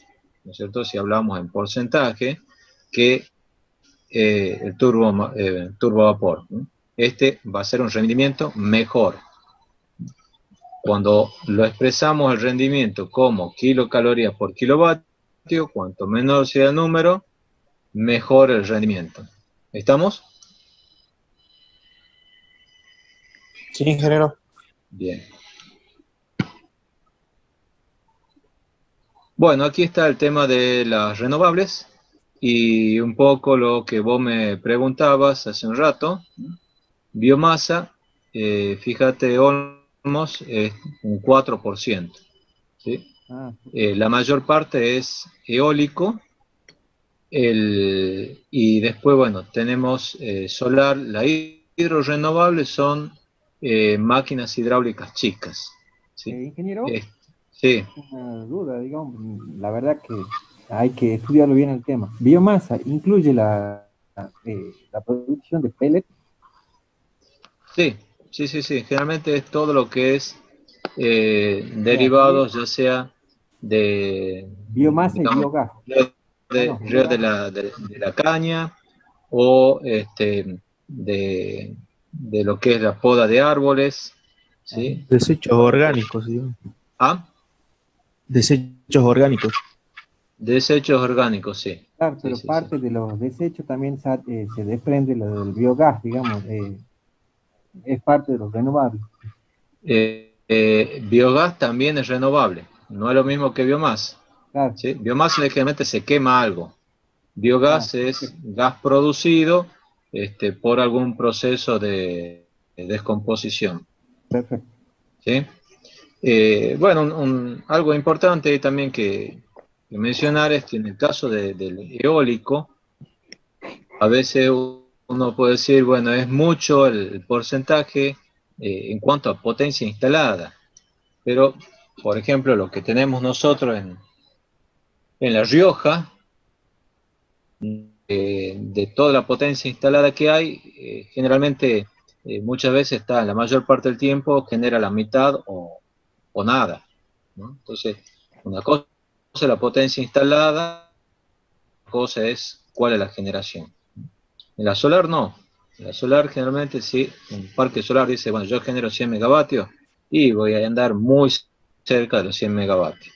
Speaker 2: ¿no es cierto? Si hablamos en porcentaje, que el turbo vapor. Este va a ser un rendimiento mejor. Cuando lo expresamos el rendimiento como kilocalorías por kilovatio, cuanto menor sea el número, mejor el rendimiento. ¿Estamos?
Speaker 4: Sí, ingeniero.
Speaker 2: Bien. Bueno, aquí está el tema de las renovables y un poco lo que vos me preguntabas hace un rato. Biomasa, fíjate, Olmos es un 4%. ¿Sí? La mayor parte es eólico. Y después, bueno, tenemos solar. La hidrorenovable son máquinas hidráulicas chicas. ¿Sí?
Speaker 1: Ingeniero,
Speaker 2: Sí,
Speaker 1: Una duda, digamos, la verdad que hay que estudiarlo bien el tema. Biomasa incluye la producción de pellets.
Speaker 2: sí, sí, sí, sí. Generalmente es todo lo que es
Speaker 1: Ya,
Speaker 2: derivados, ya sea de,
Speaker 1: biomasa y
Speaker 2: digamos,
Speaker 1: biogás. Ah, no,
Speaker 2: río
Speaker 1: biogás.
Speaker 2: de la caña o de lo que es la poda de árboles,
Speaker 1: Ajá.
Speaker 2: ¿sí?
Speaker 6: Desechos orgánicos, digamos.
Speaker 2: Ah,
Speaker 6: Desechos orgánicos.
Speaker 2: desechos orgánicos, sí.
Speaker 1: Claro,
Speaker 2: Sí,
Speaker 1: pero
Speaker 2: sí, sí.
Speaker 1: parte de los desechos también se desprende lo del biogás, digamos, es parte de los renovables.
Speaker 2: Biogás también es renovable, no es lo mismo que biomasa,
Speaker 1: Claro,
Speaker 2: ¿sí? Biomasa generalmente se quema algo.
Speaker 1: ah,
Speaker 2: Biogás es
Speaker 1: perfecto,
Speaker 2: gas producido por algún proceso de descomposición,
Speaker 1: perfecto.
Speaker 2: ¿sí? Bueno, algo importante también que mencionar es que en el caso del eólico, a veces uno puede decir, bueno, es mucho el porcentaje en cuanto a potencia instalada, pero, por ejemplo, lo que tenemos nosotros en La Rioja, de toda la potencia instalada que hay, generalmente muchas veces está, la mayor parte del tiempo genera la mitad o nada, ¿no? Entonces, una cosa es la potencia instalada, otra cosa es cuál es la generación. En la solar no. En la solar generalmente si un parque solar dice, bueno, yo genero 100 megavatios y voy a andar muy cerca de los 100 megavatios.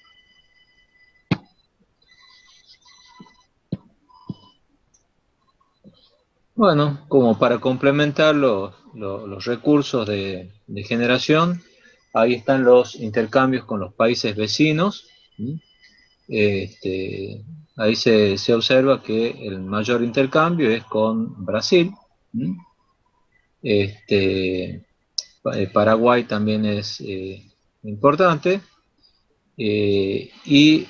Speaker 2: Bueno, como para complementar los recursos de generación, ahí están los intercambios con los países vecinos. ¿Sí? Ahí se observa que el mayor intercambio es con Brasil. ¿Sí? Paraguay también es importante. Y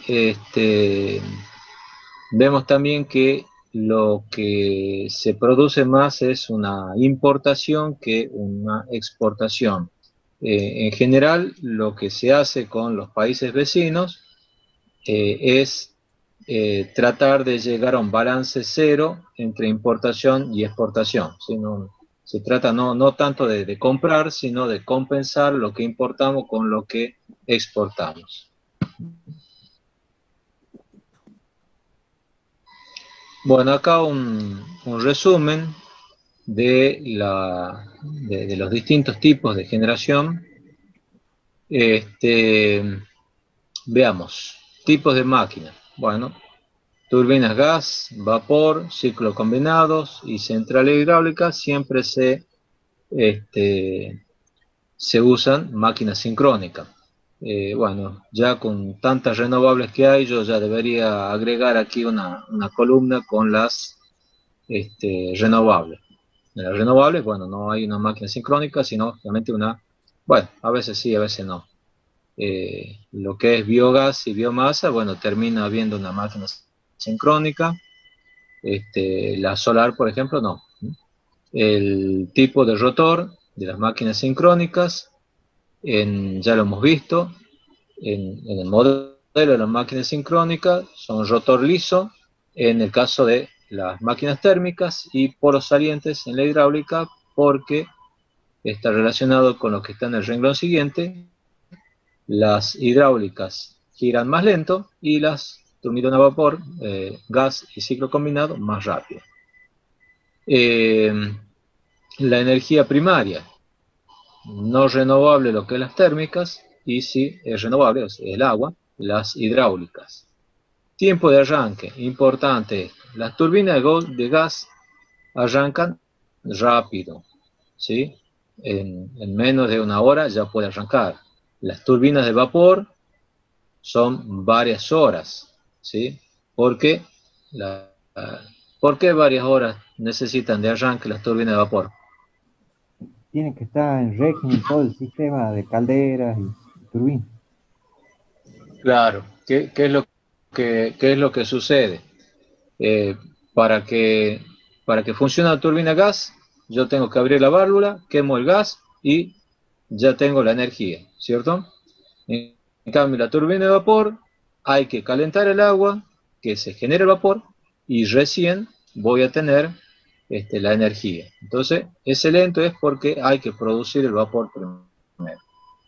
Speaker 2: vemos también que lo que se produce más es una importación que una exportación. En general, lo que se hace con los países vecinos es tratar de llegar a un balance cero entre importación y exportación. ¿Sí? Se trata no tanto de comprar, sino de compensar lo que importamos con lo que exportamos. Bueno, acá un resumen de los distintos tipos de generación. Este, Veamos, tipos de máquinas. Bueno, turbinas gas, vapor, ciclo combinados y centrales hidráulicas siempre se usan máquinas sincrónicas. Bueno, ya con tantas renovables que hay, yo ya debería agregar aquí una columna con las renovables. De las renovables, bueno, no hay una máquina sincrónica, sino realmente bueno, a veces sí, a veces no. Lo que es biogás y biomasa, bueno, termina habiendo una máquina sincrónica. La solar, por ejemplo, no. El tipo de rotor de las máquinas sincrónicas, ya lo hemos visto, en el modelo de las máquinas sincrónicas, son rotor liso, en el caso de las máquinas térmicas, y poros salientes en la hidráulica, porque está relacionado con lo que está en el renglón siguiente. Las hidráulicas giran más lento y las turbinas a vapor, gas y ciclo combinado más rápido. Eh, la energía primaria, no renovable lo que es las térmicas, y sí es renovable, es el agua, las hidráulicas. Tiempo de arranque, importante. Las turbinas de gas arrancan rápido, ¿sí? En menos de una hora ya puede arrancar. Las turbinas de vapor son varias horas, ¿sí? Porque la, ¿por qué varias horas necesitan de arranque las turbinas de vapor?
Speaker 1: Tiene que estar en régimen todo el sistema de calderas y turbinas.
Speaker 2: Claro, ¿qué es qué es lo que sucede? Eh, para que, para que funcione la turbina a gas, yo tengo que abrir la válvula, quemo el gas y ya tengo la energía, ¿cierto? En En cambio, la turbina de vapor, hay que calentar el agua, que se genere el vapor, y recién voy a tener la energía. Entonces, ese lento es porque hay que producir el vapor primero.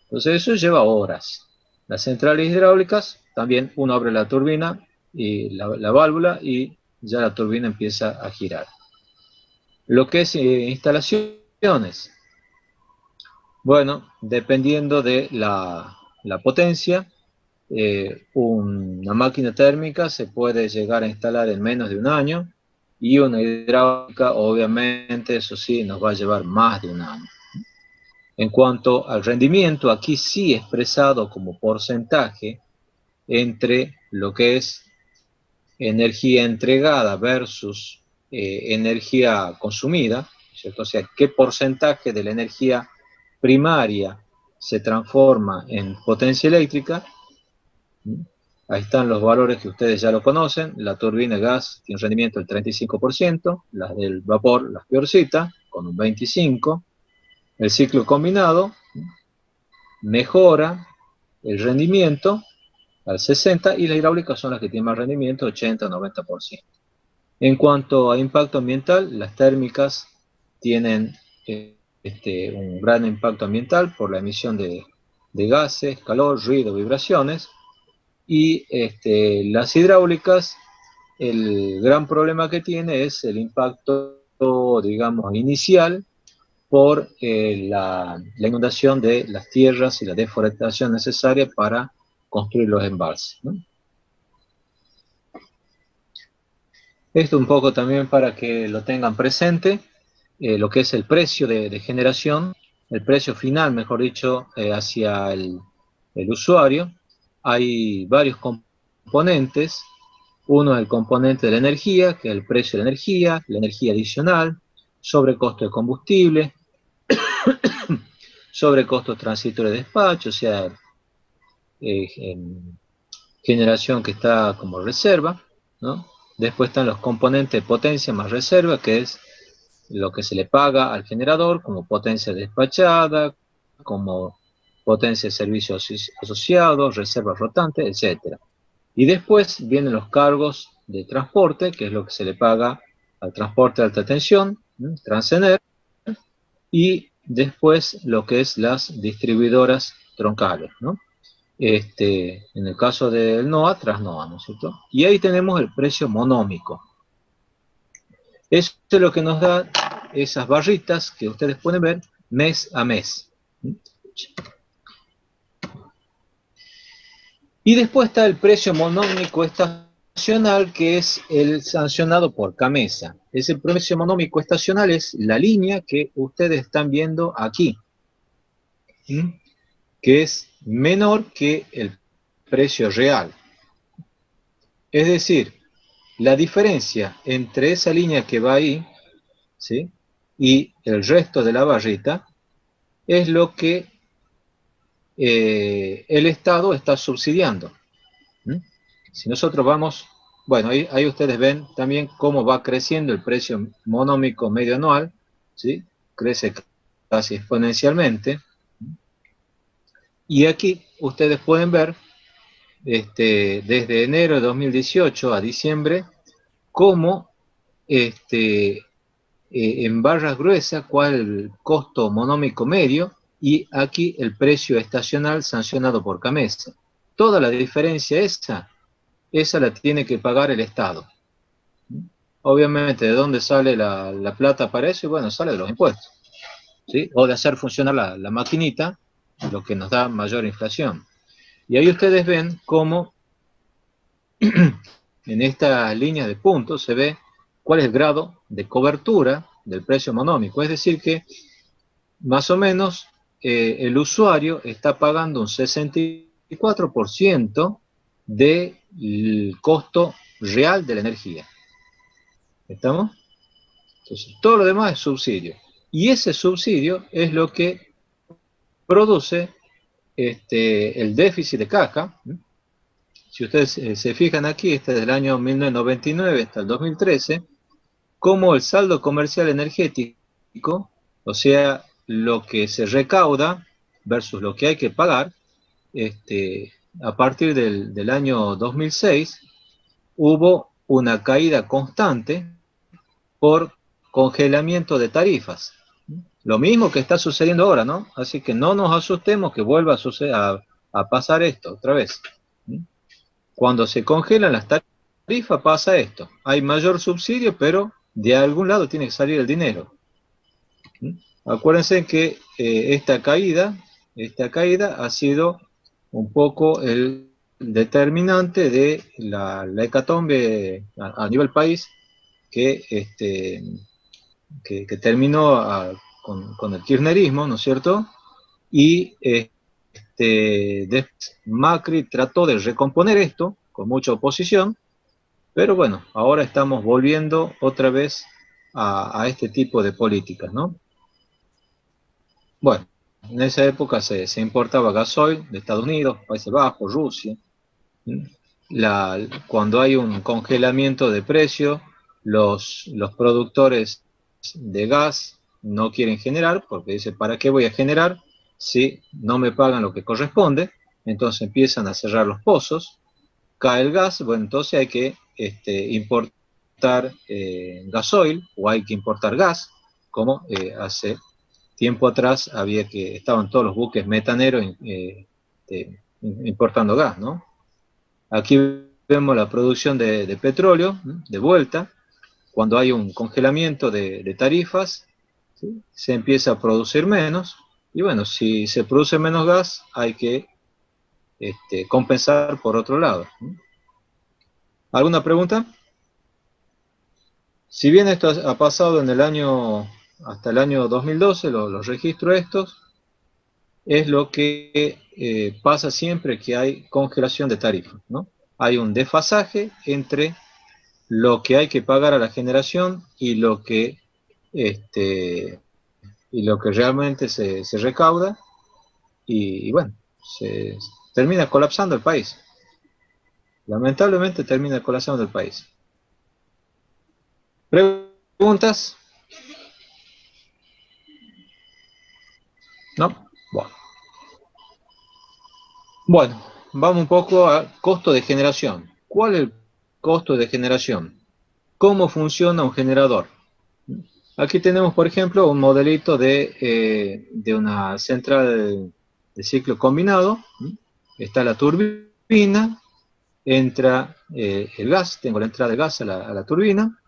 Speaker 2: Entonces, eso lleva horas. Las centrales hidráulicas, también uno abre la turbina, y la válvula, y ya la turbina empieza a girar. Lo que es instalaciones, bueno, dependiendo de la potencia, una máquina térmica se puede llegar a instalar en menos de un año, y una hidráulica, obviamente, eso sí, nos va a llevar más de un año. En cuanto al rendimiento, aquí sí expresado como porcentaje entre lo que es energía entregada versus energía consumida, ¿cierto? O sea, qué porcentaje de la energía primaria se transforma en potencia eléctrica. Ahí están los valores que ustedes ya lo conocen. La turbina de gas tiene un rendimiento del 35%, las del vapor, las peorcitas, con un 25%. El ciclo combinado mejora el rendimiento al 60%, y la hidráulica son las que tienen más rendimiento, 80-90%. En cuanto a impacto ambiental, las térmicas tienen un gran impacto ambiental por la emisión de gases, calor, ruido, vibraciones, y las hidráulicas, el gran problema que tiene es el impacto, digamos, inicial por la inundación de las tierras y la deforestación necesaria para construir los embalses, ¿no? Esto un poco también para que lo tengan presente, lo que es el precio de generación, el precio final, mejor dicho, hacia el usuario. Hay varios componentes. Uno es el componente de la energía, que es el precio de la energía adicional, sobrecosto de combustible, sobrecostos transitorios de despacho, o sea, generación que está como reserva, ¿no? Después están los componentes de potencia más reserva, que es lo que se le paga al generador como potencia despachada, como potencia de servicios asociados, reservas rotantes, etc. Y después vienen los cargos de transporte, que es lo que se le paga al transporte de alta tensión, Transener, y después lo que es las distribuidoras troncales, ¿no? En el caso del NOA, Trasnoa, ¿no es cierto? Y ahí tenemos el precio monómico. Eso es lo que nos da esas barritas que ustedes pueden ver mes a mes. Y después está el precio monómico estacional, que es el sancionado por CAMESA. Ese precio monómico estacional es la línea que ustedes están viendo aquí, que es menor que el precio real. Es decir, la diferencia entre esa línea que va ahí, ¿sí?, y el resto de la barrita es lo que el Estado está subsidiando. Si nosotros vamos, bueno, ahí ustedes ven también cómo va creciendo el precio monómico medio anual, ¿sí? Crece casi exponencialmente. Y aquí ustedes pueden ver, desde enero de 2018 a diciembre, cómo en barras gruesas cuál es el costo monómico medio, y aquí el precio estacional sancionado por CAMESA. Toda la diferencia esa la tiene que pagar el Estado. Obviamente, ¿de dónde sale la plata para eso? Y bueno, sale de los impuestos, ¿sí? O de hacer funcionar la maquinita, lo que nos da mayor inflación. Y ahí ustedes ven cómo en esta línea de puntos se ve cuál es el grado de cobertura del precio monómico. Es decir que, más o menos, el usuario está pagando un 64% del costo real de la energía. ¿Estamos? Entonces, todo lo demás es subsidio. Y ese subsidio es lo que produce el déficit de caja. Si ustedes se fijan aquí, desde el año 1999 hasta el 2013, como el saldo comercial energético, o sea, lo que se recauda versus lo que hay que pagar, a partir del año 2006, hubo una caída constante por congelamiento de tarifas. Lo mismo que está sucediendo ahora, ¿no? Así que no nos asustemos que vuelva a suceder, a pasar esto otra vez. Cuando se congelan las tarifas pasa esto. Hay mayor subsidio, pero de algún lado tiene que salir el dinero. Acuérdense que esta caída ha sido un poco el determinante de la hecatombe a nivel país que terminó con el kirchnerismo, ¿no es cierto? Y Macri trató de recomponer esto con mucha oposición, pero bueno, ahora estamos volviendo otra vez a este tipo de políticas, ¿no? Bueno, en esa época se importaba gasoil de Estados Unidos, Países Bajos, Rusia. Cuando hay un congelamiento de precio, los productores de gas no quieren generar, porque dicen, ¿para qué voy a generar si no me pagan lo que corresponde? Entonces empiezan a cerrar los pozos, cae el gas, bueno, entonces hay que importar gasoil, o hay que importar gas, como hace tiempo atrás estaban todos los buques metaneros importando gas, ¿no? Aquí vemos la producción de petróleo, de vuelta. Cuando hay un congelamiento de tarifas, ¿sí? Se empieza a producir menos, y bueno, si se produce menos gas, hay que compensar por otro lado. ¿Alguna pregunta? Si bien esto ha pasado hasta el año 2012, los registros estos, es lo que pasa siempre que hay congelación de tarifas, ¿no? Hay un desfasaje entre lo que hay que pagar a la generación y lo que realmente se recauda, y bueno, se termina colapsando el país. Lamentablemente termina colapsando el país. ¿Preguntas? ¿No? Bueno, vamos un poco a costo de generación. ¿Cuál es el costo de generación? ¿Cómo funciona un generador? Aquí tenemos, por ejemplo, un modelito de una central de ciclo combinado. Está la turbina, entra el gas, tengo la entrada de gas a la turbina,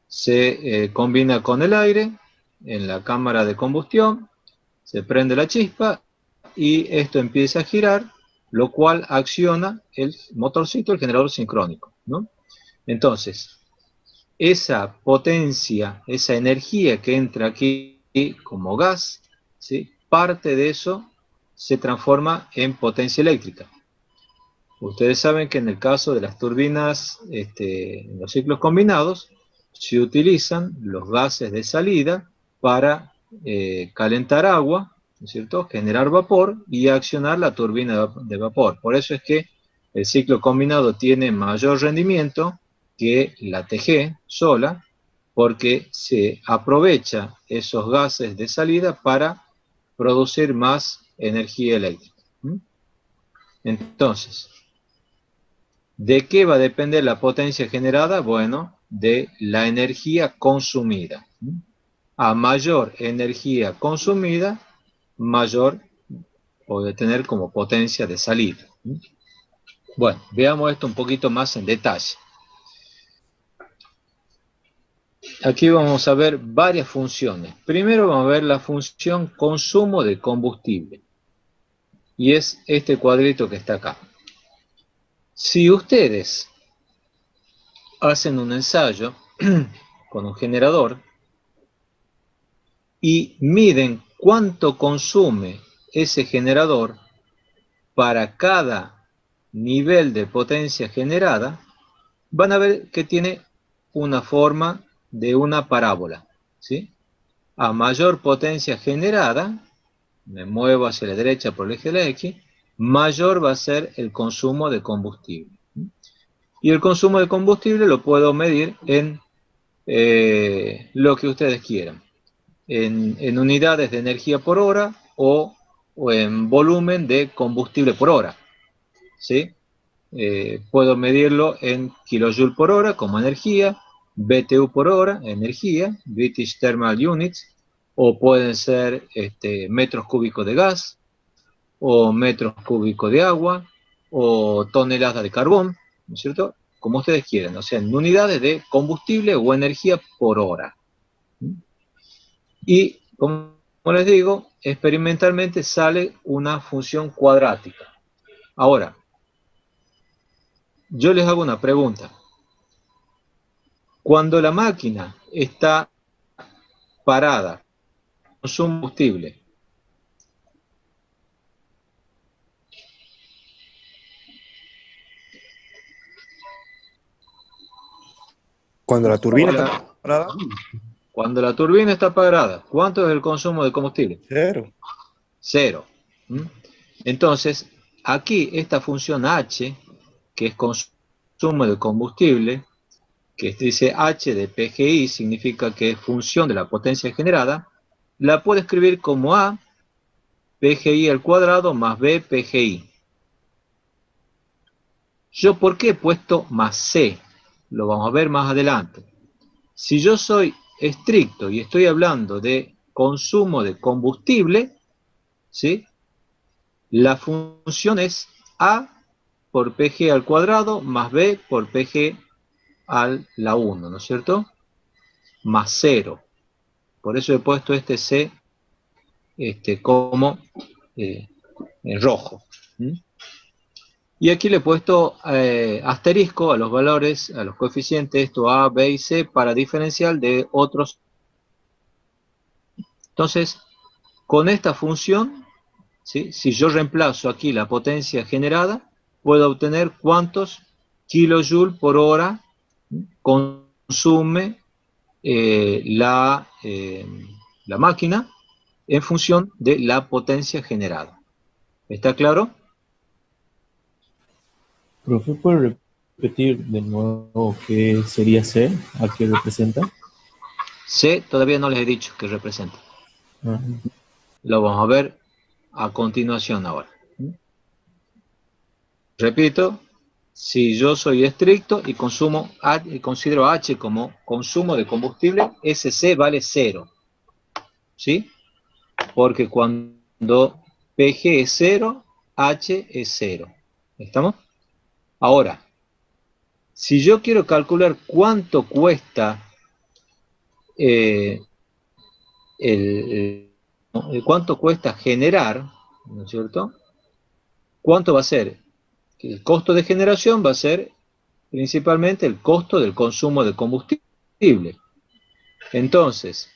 Speaker 2: se combina con el aire en la cámara de combustión, se prende la chispa y esto empieza a girar, lo cual acciona el motorcito, el generador sincrónico, ¿no? Entonces, esa potencia, esa energía que entra aquí como gas, ¿sí? Parte de eso se transforma en potencia eléctrica. Ustedes saben que en el caso de las turbinas, en los ciclos combinados, se utilizan los gases de salida para calentar agua, ¿no es cierto?, generar vapor y accionar la turbina de vapor. Por eso es que el ciclo combinado tiene mayor rendimiento que la TG sola, porque se aprovecha esos gases de salida para producir más energía eléctrica. Entonces, ¿de qué va a depender la potencia generada? Bueno, de la energía consumida. A mayor energía consumida, mayor puede tener como potencia de salida. Bueno, veamos esto un poquito más en detalle. Aquí vamos a ver varias funciones. Primero vamos a ver la función consumo de combustible. Y es este cuadrito que está acá. Si ustedes hacen un ensayo con un generador y miden cuánto consume ese generador para cada nivel de potencia generada, van a ver que tiene una forma de una parábola, ¿sí? A mayor potencia generada, me muevo hacia la derecha por el eje de la X, mayor va a ser el consumo de combustible. Y el consumo de combustible lo puedo medir en lo que ustedes quieran, en unidades de energía por hora o en volumen de combustible por hora. ¿sí? Puedo medirlo en kilojoule por hora como energía, BTU por hora, energía, British Thermal Units, o pueden ser metros cúbicos de gas, o metros cúbicos de agua, o toneladas de carbón, ¿no es cierto? Como ustedes quieran, o sea, en unidades de combustible o energía por hora. Y, como les digo, experimentalmente sale una función cuadrática. Ahora, yo les hago una pregunta. Cuando la máquina está parada con su combustible,
Speaker 4: Cuando la turbina
Speaker 2: hola,
Speaker 4: está parada,
Speaker 2: cuando la turbina está parada, ¿cuánto es el consumo de combustible?
Speaker 4: cero.
Speaker 2: Cero. ¿Mm? Entonces, aquí esta función H, que es consumo de combustible, que dice H de PGI, significa que es función de la potencia generada, la puedo escribir como A, PGI al cuadrado más B, PGI. ¿Yo por qué he puesto más C? Lo vamos a ver más adelante. Si yo soy estricto y estoy hablando de consumo de combustible, ¿sí? La función es A por PG al cuadrado más B por PG a la 1, ¿no es cierto? Más 0. Por eso he puesto este C como en rojo. ¿Mm? Y aquí le he puesto asterisco a los valores, a los coeficientes, esto A, B y C, para diferencial de otros. Entonces, con esta función, ¿sí? Si yo reemplazo aquí la potencia generada, puedo obtener cuántos kilojoules por hora consume la máquina en función de la potencia generada. ¿Está claro?
Speaker 6: Profe, ¿puede repetir de nuevo qué sería C? ¿A qué representa?
Speaker 2: C todavía no les he dicho qué representa.
Speaker 6: Ah,
Speaker 2: Lo vamos a ver a continuación ahora. Repito, si yo soy estricto y considero H como consumo de combustible, ese C vale 0. ¿Sí? Porque cuando PG es 0, H es 0. ¿Estamos? Ahora, si yo quiero calcular cuánto cuesta eh, cuánto cuesta generar, ¿no es cierto? ¿Cuánto va a ser? El costo de generación va a ser principalmente el costo del consumo de combustible. Entonces,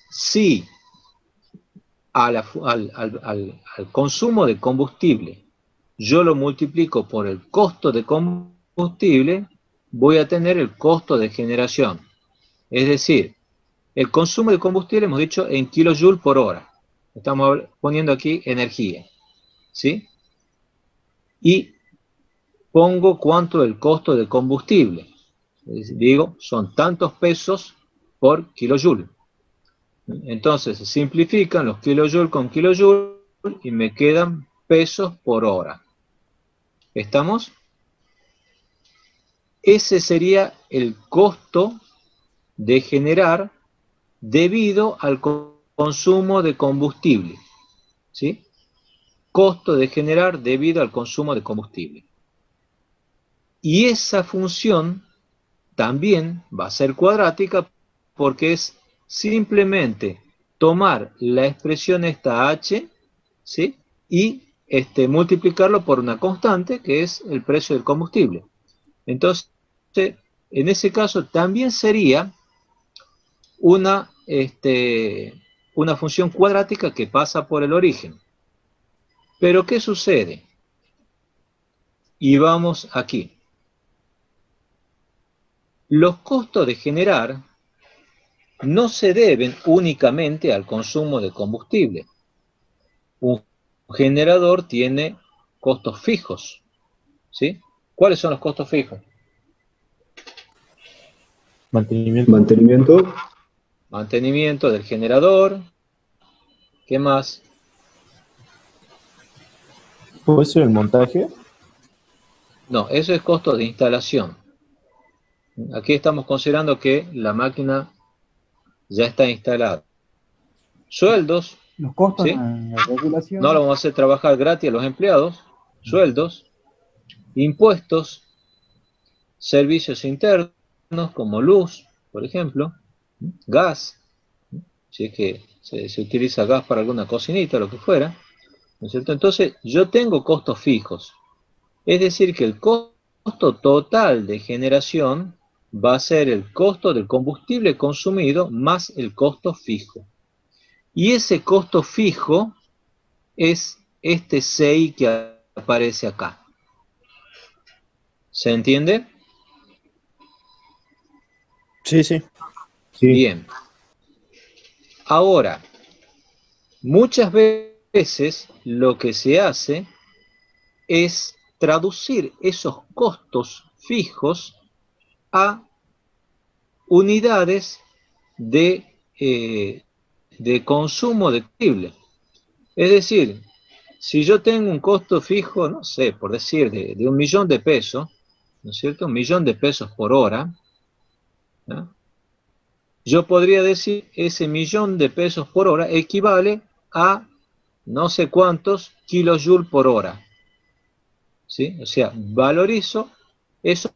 Speaker 2: si al consumo de combustible yo lo multiplico por el costo de combustible, voy a tener el costo de generación. Es decir, el consumo de combustible hemos dicho en kilojoules por hora. Estamos poniendo aquí energía. ¿Sí? Y pongo cuánto es el costo de combustible. Digo, son tantos pesos por kilojoule. Entonces se simplifican los kilojoules con kilojoule y me quedan pesos por hora. ¿Estamos? Ese sería el costo de generar debido al consumo de combustible. ¿Sí? Costo de generar debido al consumo de combustible. Y esa función también va a ser cuadrática porque es simplemente tomar la expresión esta h, ¿sí? Y multiplicarlo por una constante que es el precio del combustible. Entonces, en ese caso también sería una función cuadrática que pasa por el origen. Pero ¿qué sucede? Y vamos aquí. Los costos de generar no se deben únicamente al consumo de combustible. Un generador tiene costos fijos, ¿sí? ¿Cuáles son los costos fijos?
Speaker 6: mantenimiento.
Speaker 2: Mantenimiento del generador. ¿Qué más?
Speaker 6: ¿Puede ser el montaje?
Speaker 2: No, eso es costo de instalación. Aquí estamos considerando que la máquina ya está instalada. Sueldos,
Speaker 1: Los costos
Speaker 2: ¿sí?
Speaker 1: en la
Speaker 2: No lo
Speaker 1: regulación.
Speaker 2: vamos a hacer trabajar gratis a los empleados. Sueldos, impuestos, servicios internos como luz, por ejemplo, gas, si es que se utiliza gas para alguna cocinita, lo que fuera, ¿no es cierto? Entonces, yo tengo costos fijos. Es decir, que el costo total de generación va a ser el costo del combustible consumido más el costo fijo. Y ese costo fijo es este CI que aparece acá. ¿Se entiende?
Speaker 4: Sí, sí.
Speaker 6: Sí.
Speaker 2: Bien. Ahora, muchas veces lo que se hace es traducir esos costos fijos a unidades de consumo de combustible. Es decir, si yo tengo un costo fijo, no sé, por decir, de 1.000.000 de pesos, ¿no es cierto? 1.000.000 de pesos por hora, ¿no? Yo podría decir, ese 1.000.000 de pesos por hora equivale a no sé cuántos kilojoules por hora, ¿sí? O sea, valorizo esos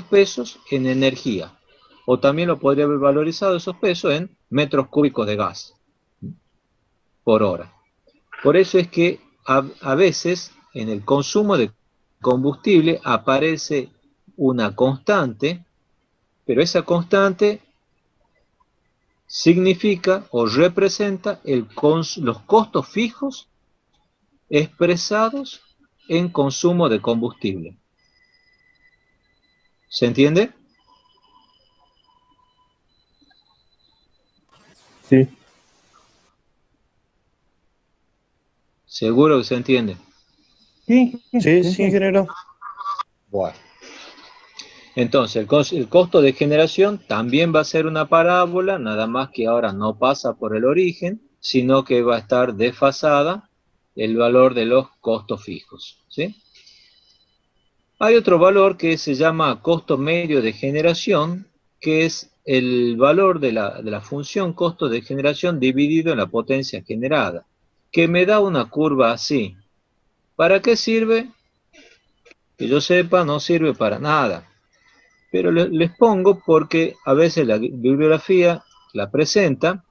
Speaker 2: pesos en energía. O también lo podría haber valorizado esos pesos en metros cúbicos de gas por hora. Por eso es que a veces en el consumo de combustible aparece una constante, pero esa constante significa o representa los costos fijos expresados en consumo de combustible. ¿Se entiende?
Speaker 6: Sí.
Speaker 2: Seguro que se entiende.
Speaker 1: Sí,
Speaker 4: Sí,
Speaker 1: se
Speaker 4: sí,
Speaker 1: entiende.
Speaker 4: ingeniero.
Speaker 2: Bueno. Entonces, el costo de generación también va a ser una parábola, nada más que ahora no pasa por el origen, sino que va a estar desfasada el valor de los costos fijos, ¿sí? Hay otro valor que se llama costo medio de generación, que es el valor de la función costo de generación dividido en la potencia generada, que me da una curva así. ¿Para qué sirve? Que yo sepa, no sirve para nada. Pero les pongo porque a veces la bibliografía la presenta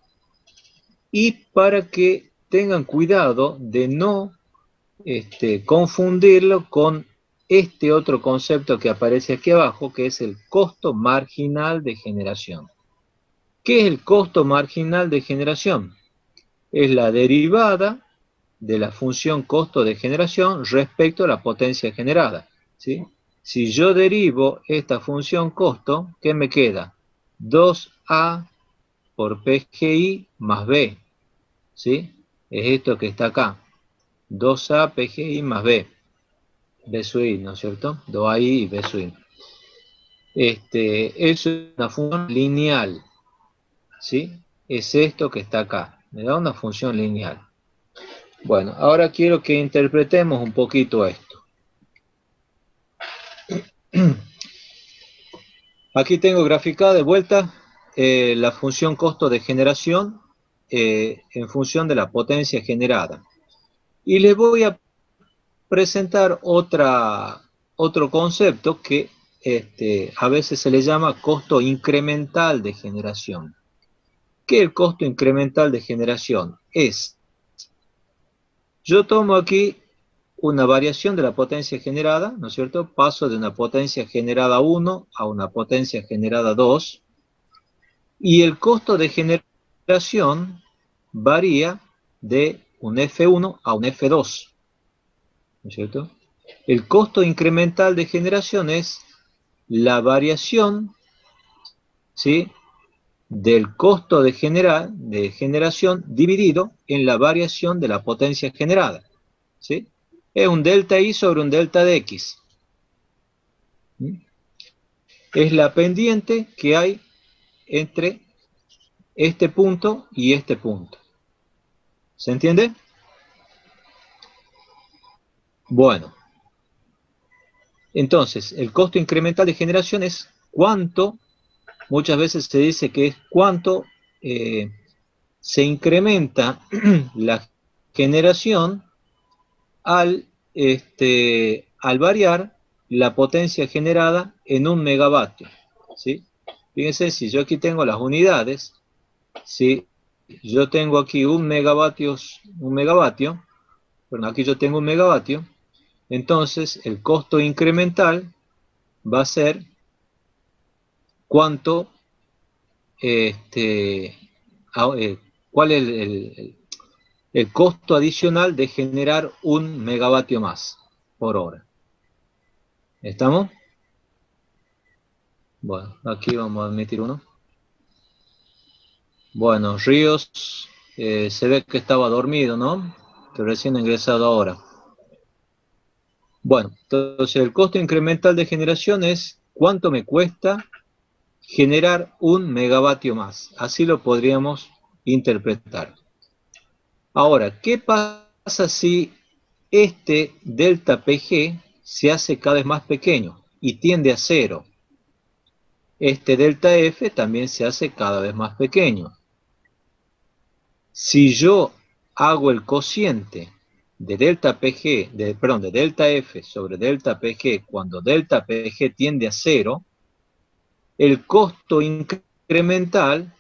Speaker 2: y para que tengan cuidado de no confundirlo con este otro concepto que aparece aquí abajo, que es el costo marginal de generación. ¿Qué es el costo marginal de generación? Es la derivada de la función costo de generación respecto a la potencia generada, ¿sí? Si yo derivo esta función costo, ¿qué me queda? 2A por PGI más B, ¿sí? Es esto que está acá. 2A PGI más B. B sub I, ¿no es cierto? 2AI y B sub I. Eso es una función lineal, ¿sí? Es esto que está acá. Me da una función lineal. Bueno, ahora quiero que interpretemos un poquito esto. Aquí tengo graficada de vuelta la función costo de generación en función de la potencia generada. Y les voy a presentar otro concepto que a veces se le llama costo incremental de generación. ¿Qué es el costo incremental de generación? Yo tomo aquí una variación de la potencia generada, ¿no es cierto? Paso de una potencia generada 1 a una potencia generada 2, y el costo de generación varía de un F1 a un F2, ¿no es cierto? El costo incremental de generación es la variación, ¿sí?, del costo de generación dividido en la variación de la potencia generada, ¿sí? Es un delta I sobre un delta de X. ¿Mm? Es la pendiente que hay entre este punto y este punto. ¿Se entiende? Bueno, Entonces, el costo incremental de generación es cuánto, muchas veces se dice que es cuánto se incrementa la generación al variar la potencia generada en 1 megavatio, ¿sí? Fíjense, si yo aquí tengo las unidades, ¿sí? Yo tengo aquí un megavatio, aquí yo tengo 1 megavatio, entonces el costo incremental va a ser cuánto, cuál es el costo adicional de generar 1 megavatio más por hora. ¿Estamos? Bueno, aquí vamos a admitir uno. Bueno, Ríos, se ve que estaba dormido, ¿no? Que recién ha ingresado ahora. Bueno, entonces el costo incremental de generación es cuánto me cuesta generar 1 megavatio más. Así lo podríamos interpretar. Ahora, ¿qué pasa si este delta PG se hace cada vez más pequeño y tiende a 0? Este delta F también se hace cada vez más pequeño. Si yo hago el cociente de delta PG, de delta F sobre delta PG, cuando delta PG tiende a 0, el costo incremental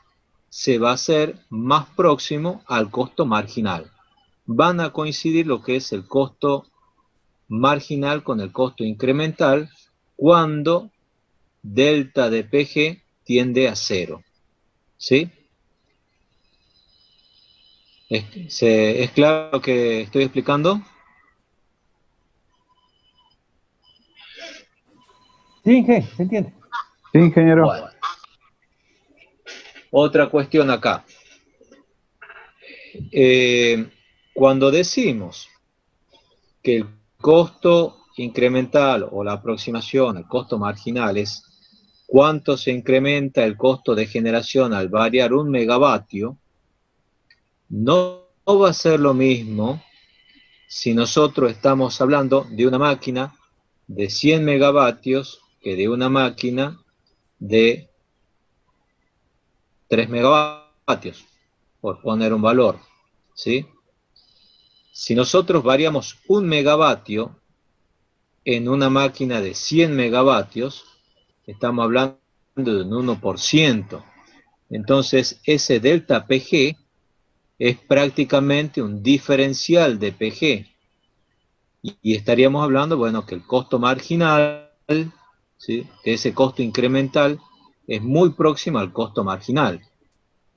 Speaker 2: se va a hacer más próximo al costo marginal. Van a coincidir lo que es el costo marginal con el costo incremental cuando delta de PG tiende a 0. ¿Sí? ¿Es claro lo que estoy explicando?
Speaker 1: Sí, ¿qué? ¿Se entiende?
Speaker 7: Sí, ingeniero.
Speaker 2: Bueno. Otra cuestión acá. Cuando decimos que el costo incremental o la aproximación, el costo marginal es cuánto se incrementa el costo de generación al variar 1 megavatio, no va a ser lo mismo si nosotros estamos hablando de una máquina de 100 megavatios que de una máquina de 3 megavatios, por poner un valor, ¿sí? Si nosotros variamos 1 megavatio en una máquina de 100 megavatios, estamos hablando de un 1%. Entonces, ese delta PG es prácticamente un diferencial de PG. Y estaríamos hablando, bueno, que el costo marginal, ¿sí?, que ese costo incremental es muy próximo al costo marginal.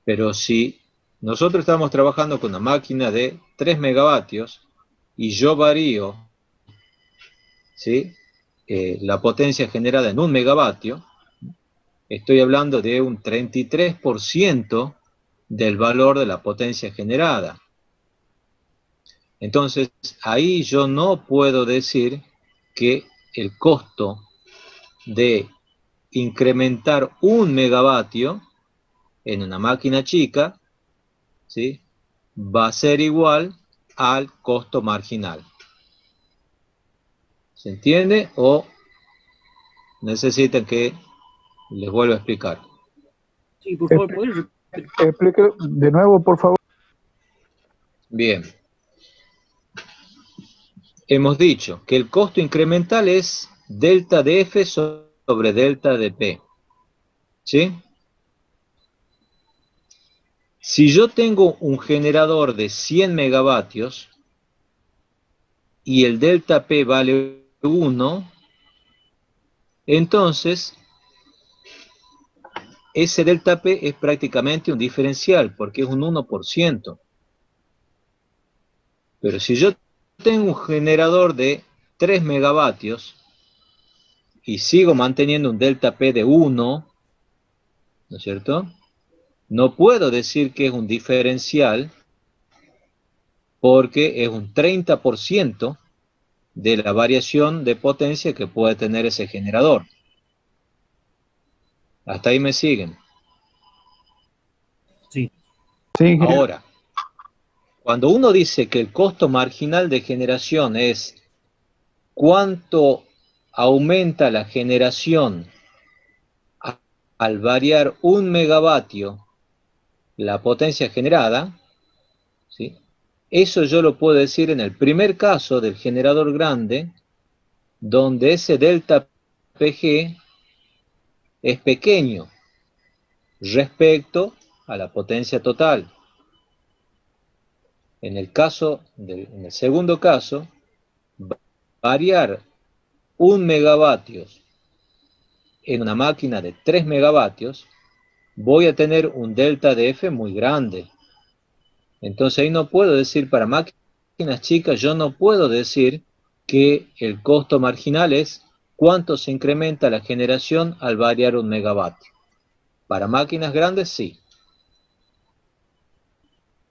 Speaker 2: Pero si nosotros estamos trabajando con una máquina de 3 megavatios y yo varío, ¿sí?, la potencia generada en 1 megavatio, estoy hablando de un 33% del valor de la potencia generada. Entonces, ahí yo no puedo decir que el costo de incrementar 1 megavatio en una máquina chica, ¿sí?, va a ser igual al costo marginal. ¿Se entiende? ¿O necesitan que les vuelva a explicar?
Speaker 5: Sí, por favor, ¿puedes repetir?
Speaker 7: Explique de nuevo, por favor.
Speaker 2: Bien. Hemos dicho que el costo incremental es delta de F sobre delta de P. ¿Sí? Si yo tengo un generador de 100 megavatios y el delta P vale 1, entonces ese delta P es prácticamente un diferencial porque es un 1%. Pero si yo tengo un generador de 3 megavatios y sigo manteniendo un delta P de 1, ¿no es cierto?, no puedo decir que es un diferencial porque es un 30% de la variación de potencia que puede tener ese generador. Hasta ahí me siguen.
Speaker 5: Sí.
Speaker 7: Sí, ingeniero.
Speaker 2: Ahora, cuando uno dice que el costo marginal de generación es cuánto aumenta la generación al variar 1 megavatio la potencia generada, ¿sí? Eso yo lo puedo decir en el primer caso del generador grande, donde ese delta PG es pequeño respecto a la potencia total. En el segundo caso, variar 1 megavatio en una máquina de 3 megavatios, voy a tener un delta de F muy grande. Entonces ahí no puedo decir, para máquinas chicas, yo no puedo decir que el costo marginal es cuánto se incrementa la generación al variar 1 megavatio. Para máquinas grandes, sí.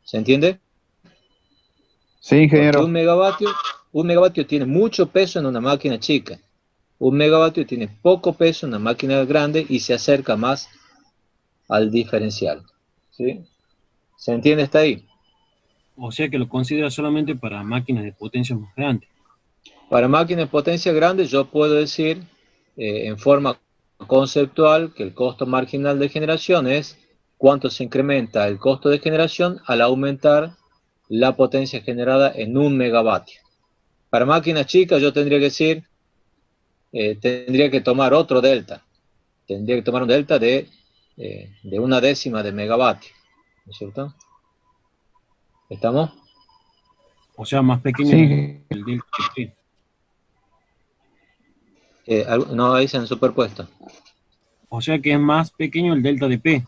Speaker 2: ¿Se entiende?
Speaker 7: Sí, ingeniero.
Speaker 2: Porque un megavatio tiene mucho peso en una máquina chica. 1 megavatio tiene poco peso en una máquina grande y se acerca más al diferencial. ¿Sí? ¿Se entiende hasta ahí?
Speaker 5: O sea que lo considera solamente para máquinas de potencia más grande.
Speaker 2: Para máquinas de potencia grande yo puedo decir en forma conceptual que el costo marginal de generación es cuánto se incrementa el costo de generación al aumentar la potencia generada en 1 megavatio. Para máquinas chicas yo tendría que decir, tendría que tomar otro delta. Tendría que tomar un delta de 1/10 de megavatio. ¿No es cierto? ¿Estamos?
Speaker 5: O sea, más pequeño
Speaker 7: Sí,
Speaker 5: el delta P.
Speaker 2: No, ahí se han superpuesto.
Speaker 5: O sea que es más pequeño el delta de P.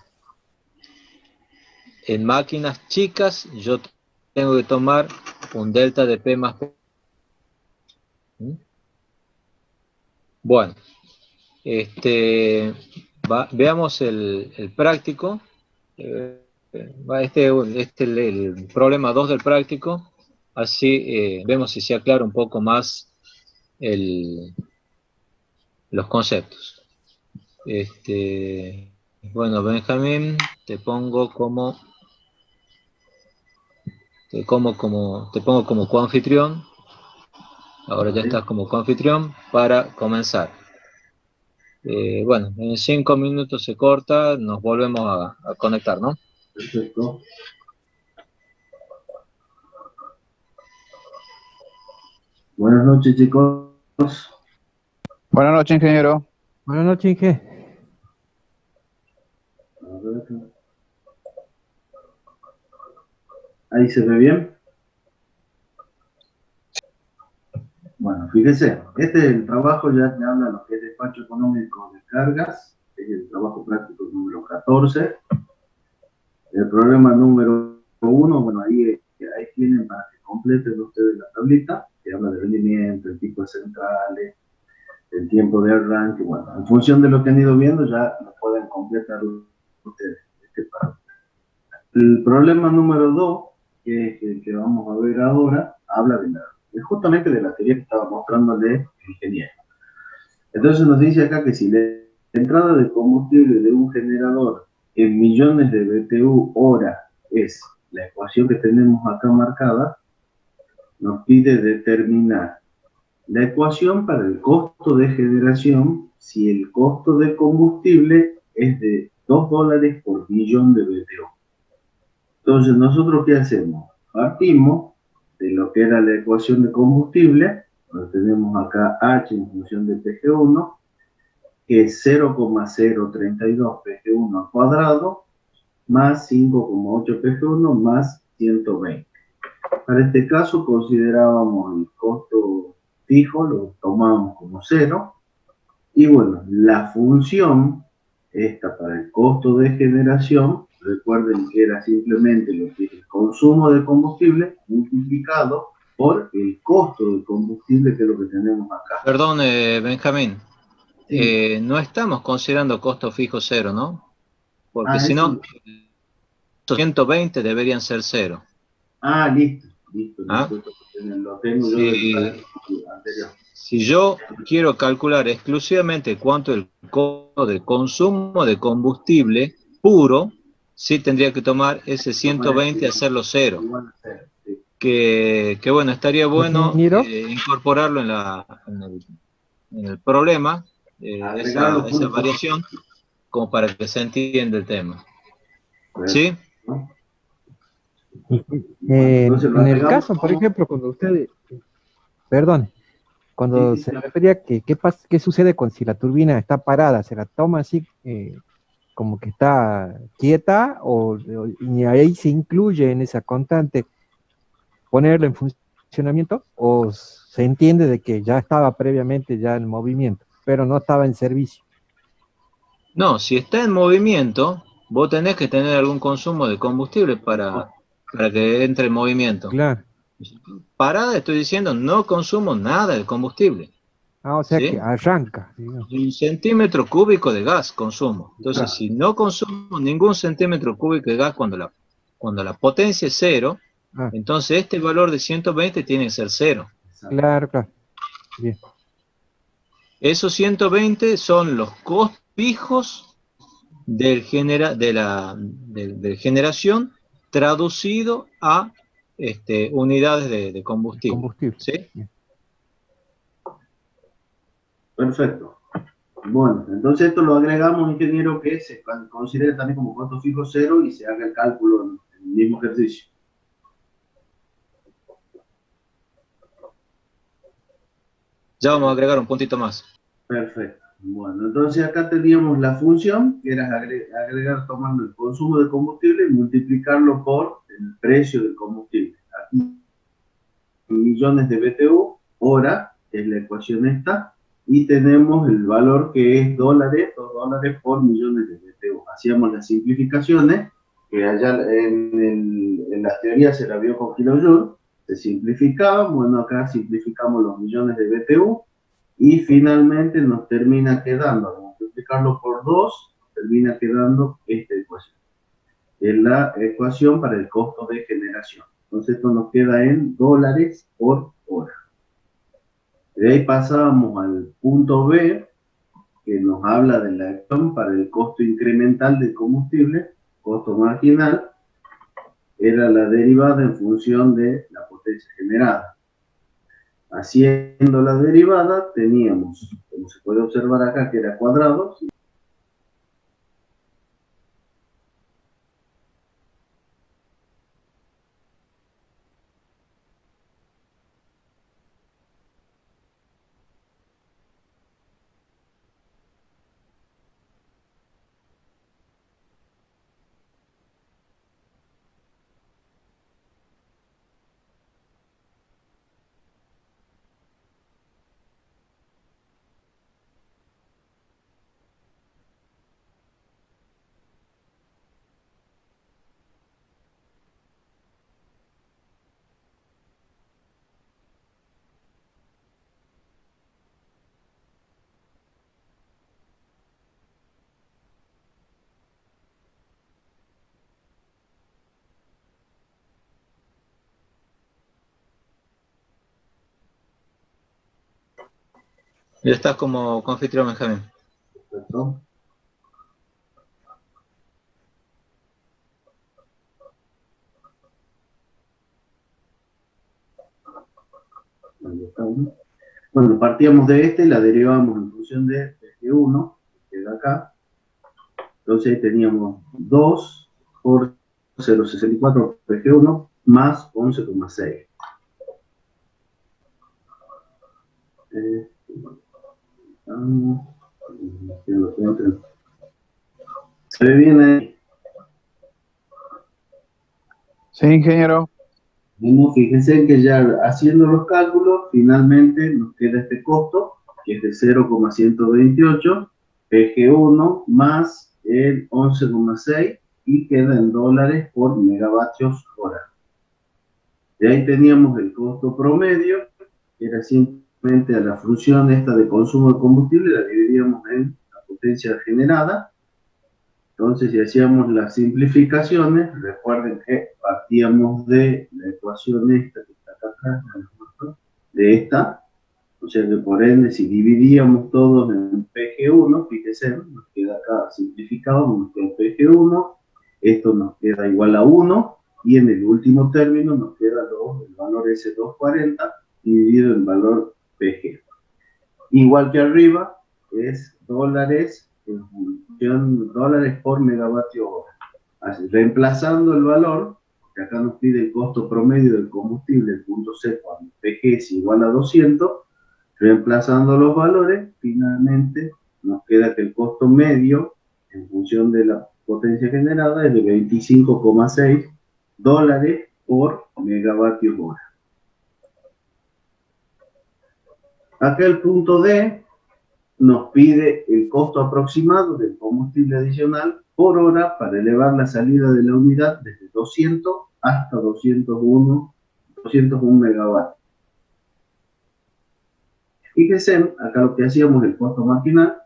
Speaker 2: En máquinas chicas yo tengo que tomar un delta de P más P. Bueno, veamos el práctico. Este es el problema 2 del práctico. Así vemos si se aclara un poco más los conceptos. Bueno, Benjamín, te pongo como coanfitrión. Ahora ya estás como coanfitrión para comenzar. Bueno, en 5 minutos se corta, nos volvemos a conectar, ¿no?
Speaker 3: Perfecto. Buenas noches, chicos.
Speaker 7: buenas noches, ingeniero.
Speaker 1: Buenas noches, Inge.
Speaker 3: A ver. ¿Ahí se ve bien? Bueno, fíjese, este es el trabajo, ya te habla lo que es despacho económico de cargas, es el trabajo práctico número 14. El problema número 1, bueno, ahí tienen para que completen ustedes la tablita, que habla de rendimiento, el tipo de centrales, el tiempo de arranque, bueno, en función de lo que han ido viendo ya lo pueden completar ustedes. El problema número 2, que es el que vamos a ver ahora, habla de justamente de la teoría que estaba mostrándole el ingeniero. Entonces nos dice acá que si la entrada de combustible de un generador en millones de BTU hora es la ecuación que tenemos acá marcada, nos pide determinar la ecuación para el costo de generación si el costo de combustible es de $2 por millón de BTU. Entonces, ¿nosotros qué hacemos? Partimos de lo que era la ecuación de combustible, donde tenemos acá H en función de PG1, que es 0,032 PG1 al cuadrado, más 5,8 PG1 más 120. Para este caso considerábamos el costo fijo, lo tomábamos como 0, y bueno, la función esta para el costo de generación, recuerden que era simplemente lo que es el consumo de combustible multiplicado por el costo del combustible, que es lo que tenemos acá.
Speaker 2: Perdón, Benjamín.
Speaker 3: Sí.
Speaker 2: No estamos considerando costo fijo 0, ¿no? Porque si
Speaker 3: eso.
Speaker 2: no, 120 deberían ser 0.
Speaker 3: Listo.
Speaker 2: ¿Ah?
Speaker 3: Lo tengo yo del anterior.
Speaker 2: Si yo quiero calcular exclusivamente cuánto es el costo de consumo de combustible puro, sí tendría que tomar ese 120 y hacerlo 0.
Speaker 3: Igual a 0, sí.
Speaker 2: Que bueno, estaría bueno
Speaker 1: Ingeniero.
Speaker 2: incorporarlo en en el problema
Speaker 3: Agregar los
Speaker 2: esa
Speaker 3: puntos.
Speaker 2: variación como para que se entienda el tema. ¿Sí?
Speaker 3: ¿No?
Speaker 1: En
Speaker 3: Entonces lo
Speaker 1: el
Speaker 3: agregamos
Speaker 1: caso, por
Speaker 3: como...
Speaker 1: ejemplo, cuando usted, perdón, cuando
Speaker 3: Sí,
Speaker 1: se
Speaker 3: claro.
Speaker 1: refería a que qué sucede con si la turbina está parada, se la toma así como que está quieta y ahí se incluye en esa constante ponerla en funcionamiento o se entiende de que ya estaba previamente ya en movimiento, pero no estaba en servicio.
Speaker 2: No, si está en movimiento, vos tenés que tener algún consumo de combustible para que entre en movimiento.
Speaker 1: Claro.
Speaker 2: Parada, estoy diciendo, no consumo nada de combustible.
Speaker 1: Ah, o sea que
Speaker 2: ¿Sí?
Speaker 1: arranca, digamos.
Speaker 2: 1 cm³ de gas consumo. Entonces,
Speaker 1: Claro.
Speaker 2: si no consumo ningún cm³ de gas cuando la potencia es 0,
Speaker 1: Ah,
Speaker 2: entonces este valor de 120 tiene que ser 0.
Speaker 1: claro, claro. Bien.
Speaker 2: Esos 120 son los costos fijos del de generación traducido a unidades de combustible.
Speaker 1: Combustible.
Speaker 2: ¿Sí?
Speaker 1: Bien.
Speaker 3: Perfecto. Bueno, entonces esto lo agregamos, ingeniero, que se considere también como costo fijo cero y se haga el cálculo en el mismo ejercicio.
Speaker 2: Ya vamos a agregar un puntito más.
Speaker 3: Perfecto. Bueno, entonces acá teníamos la función, que era agregar tomando el consumo de combustible y multiplicarlo por el precio del combustible. Aquí, millones de BTU, hora, es la ecuación esta, y tenemos el valor que es dólares, 2 dólares por millones de BTU. Hacíamos las simplificaciones, que allá en la teoría se la vio con kilojoule, se simplificaba, bueno, acá simplificamos los millones de BTU, y finalmente nos termina quedando, al multiplicarlo por 2, termina quedando esta ecuación. Es la ecuación para el costo de generación. Entonces esto nos queda en dólares por hora. De ahí pasábamos al punto B, que nos habla de la ecuación para el costo incremental del combustible, costo marginal, era la derivada en función de la potencia generada. Haciendo la derivada, teníamos, como se puede observar acá, que era cuadrado.
Speaker 2: Ya estás como anfitrión, Benjamín.
Speaker 3: Perfecto. Ahí estamos. Bueno, partíamos de este y la derivamos en función de PG1, que queda acá. Entonces ahí teníamos 2 por 0,64 PG1 más 11,6. ¿Se ve bien ahí?
Speaker 7: Sí, ingeniero.
Speaker 3: Bueno, fíjense que ya haciendo los cálculos, finalmente nos queda este costo, que es de 0,128 PG1 más el 11,6 y queda en dólares por megavatios hora. De ahí teníamos el costo promedio, que era simplemente a la función esta de consumo de combustible, la dividíamos en la potencia generada. Entonces, si hacíamos las simplificaciones, recuerden que partíamos de la ecuación esta que está acá atrás, de esta, o sea que por ende, si dividíamos todos en PG1, fíjense, nos queda acá simplificado, nos queda PG1, esto nos queda igual a 1, y en el último término nos queda el valor S240 dividido en valor PG. igual que arriba, es dólares, en función, dólares por megavatio hora. Así, reemplazando el valor, que acá nos pide el costo promedio del combustible, el punto C, cuando PG es igual a 200, reemplazando los valores, finalmente nos queda que el costo medio, en función de la potencia generada, es de 25,6 dólares por megavatio hora. Acá el punto D nos pide el costo aproximado del combustible adicional por hora para elevar la salida de la unidad desde 200 hasta 201 megavatios. Fíjense, acá lo que hacíamos, el costo marginal,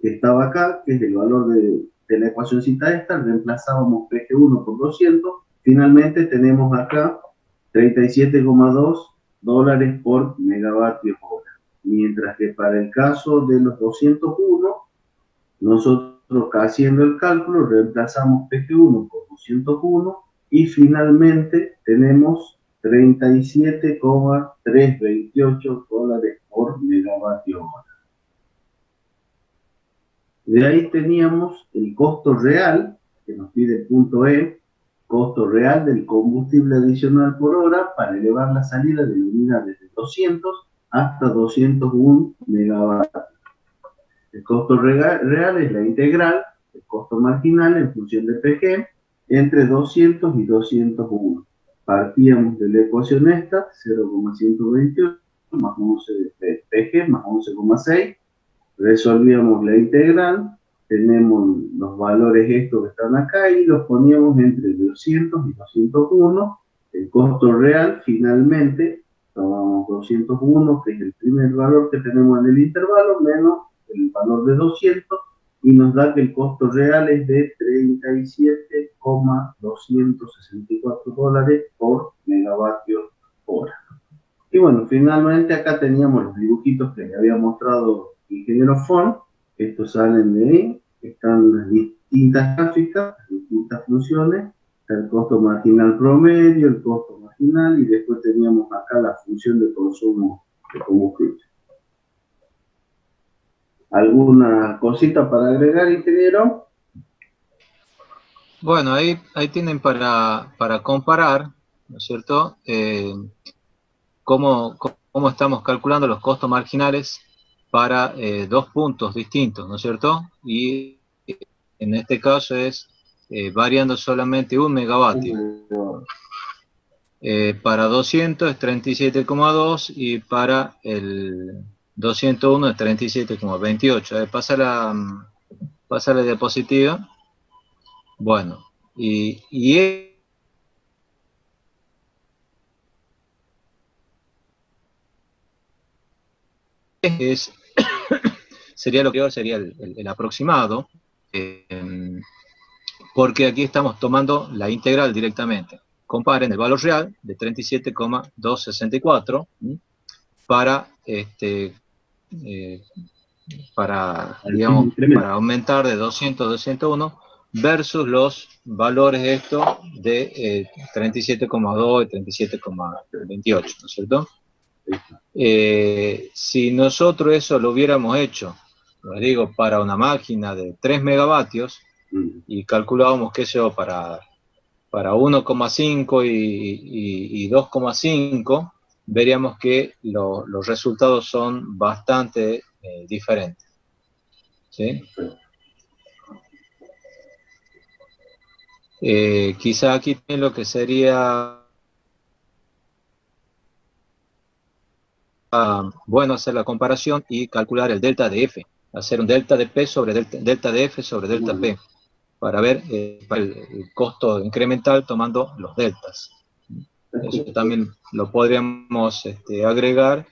Speaker 3: que estaba acá, que es el valor de la ecuacióncita esta, reemplazábamos PG1 por 200, finalmente tenemos acá 37,2 dólares por megavatio hora. Mientras que para el caso de los 201, nosotros haciendo el cálculo reemplazamos PG1 por 201 y finalmente tenemos 37,328 dólares por megavatio hora. De ahí teníamos el costo real, que nos pide el punto E, costo real del combustible adicional por hora para elevar la salida de la unidad desde 200 hasta 201 megavatios. El costo real es la integral, el costo marginal en función de PG, entre 200 y 201. Partíamos de la ecuación esta, 0,128 más 11 de PG más 11,6. Resolvíamos la integral, tenemos los valores estos que están acá y los poníamos entre 200 y 201. El costo real, finalmente, tomamos 201, que es el primer valor que tenemos en el intervalo, menos el valor de 200, y nos da que el costo real es de 37,264 dólares por megavatio hora. Y bueno, finalmente acá teníamos los dibujitos que le había mostrado el ingeniero Fon. Estos salen de ahí, están las distintas gráficas, las distintas funciones, el costo marginal promedio, el costo marginal, y después teníamos acá la función de consumo de combustible. ¿Alguna cosita para agregar, ingeniero?
Speaker 2: Bueno, ahí tienen para comparar, ¿no es cierto? Cómo estamos calculando los costos marginales para dos puntos distintos, ¿no es cierto? Y en este caso es variando solamente 1 megavatio. Para 200 es 37,2 y para el 201 es 37,28. Pasa la diapositiva. Bueno, y sería lo que sería el aproximado, porque aquí estamos tomando la integral directamente. Comparen el valor real de 37,264 para aumentar de 200 a 201 versus los valores estos de 37,2 y 37,28, ¿no es cierto? Si nosotros eso lo hubiéramos hecho, les digo, para una máquina de 3 megavatios y calculábamos que eso para 1,5 y 2,5, veríamos que los resultados son bastante diferentes. ¿Sí? Quizá aquí tiene lo que sería bueno hacer la comparación y calcular el delta de F, hacer un delta de P sobre delta de F sobre delta P, para ver el costo incremental tomando los deltas. Eso también lo podríamos agregar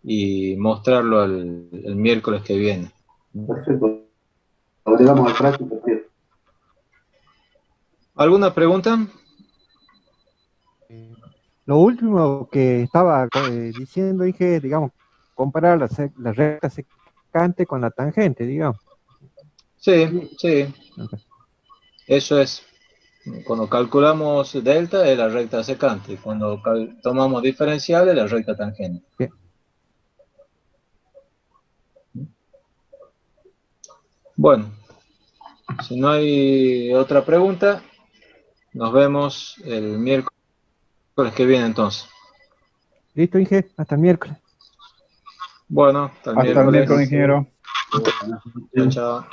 Speaker 2: y mostrarlo el miércoles que viene.
Speaker 3: Perfecto. Agregamos al práctico.
Speaker 2: ¿Alguna pregunta?
Speaker 1: Lo último que estaba diciendo, dije, digamos, comparar la recta secante con la tangente, digamos.
Speaker 2: Sí, sí. Okay. Eso es. Cuando calculamos delta es la recta secante. Cuando tomamos diferencial es la recta tangente. Bien. Bueno, si no hay otra pregunta, nos vemos el miércoles que viene entonces.
Speaker 1: Listo, Inge, hasta el miércoles.
Speaker 2: Bueno, hasta el
Speaker 7: Hasta el
Speaker 2: miércoles.
Speaker 7: miércoles, ingeniero.
Speaker 2: Chao, chao.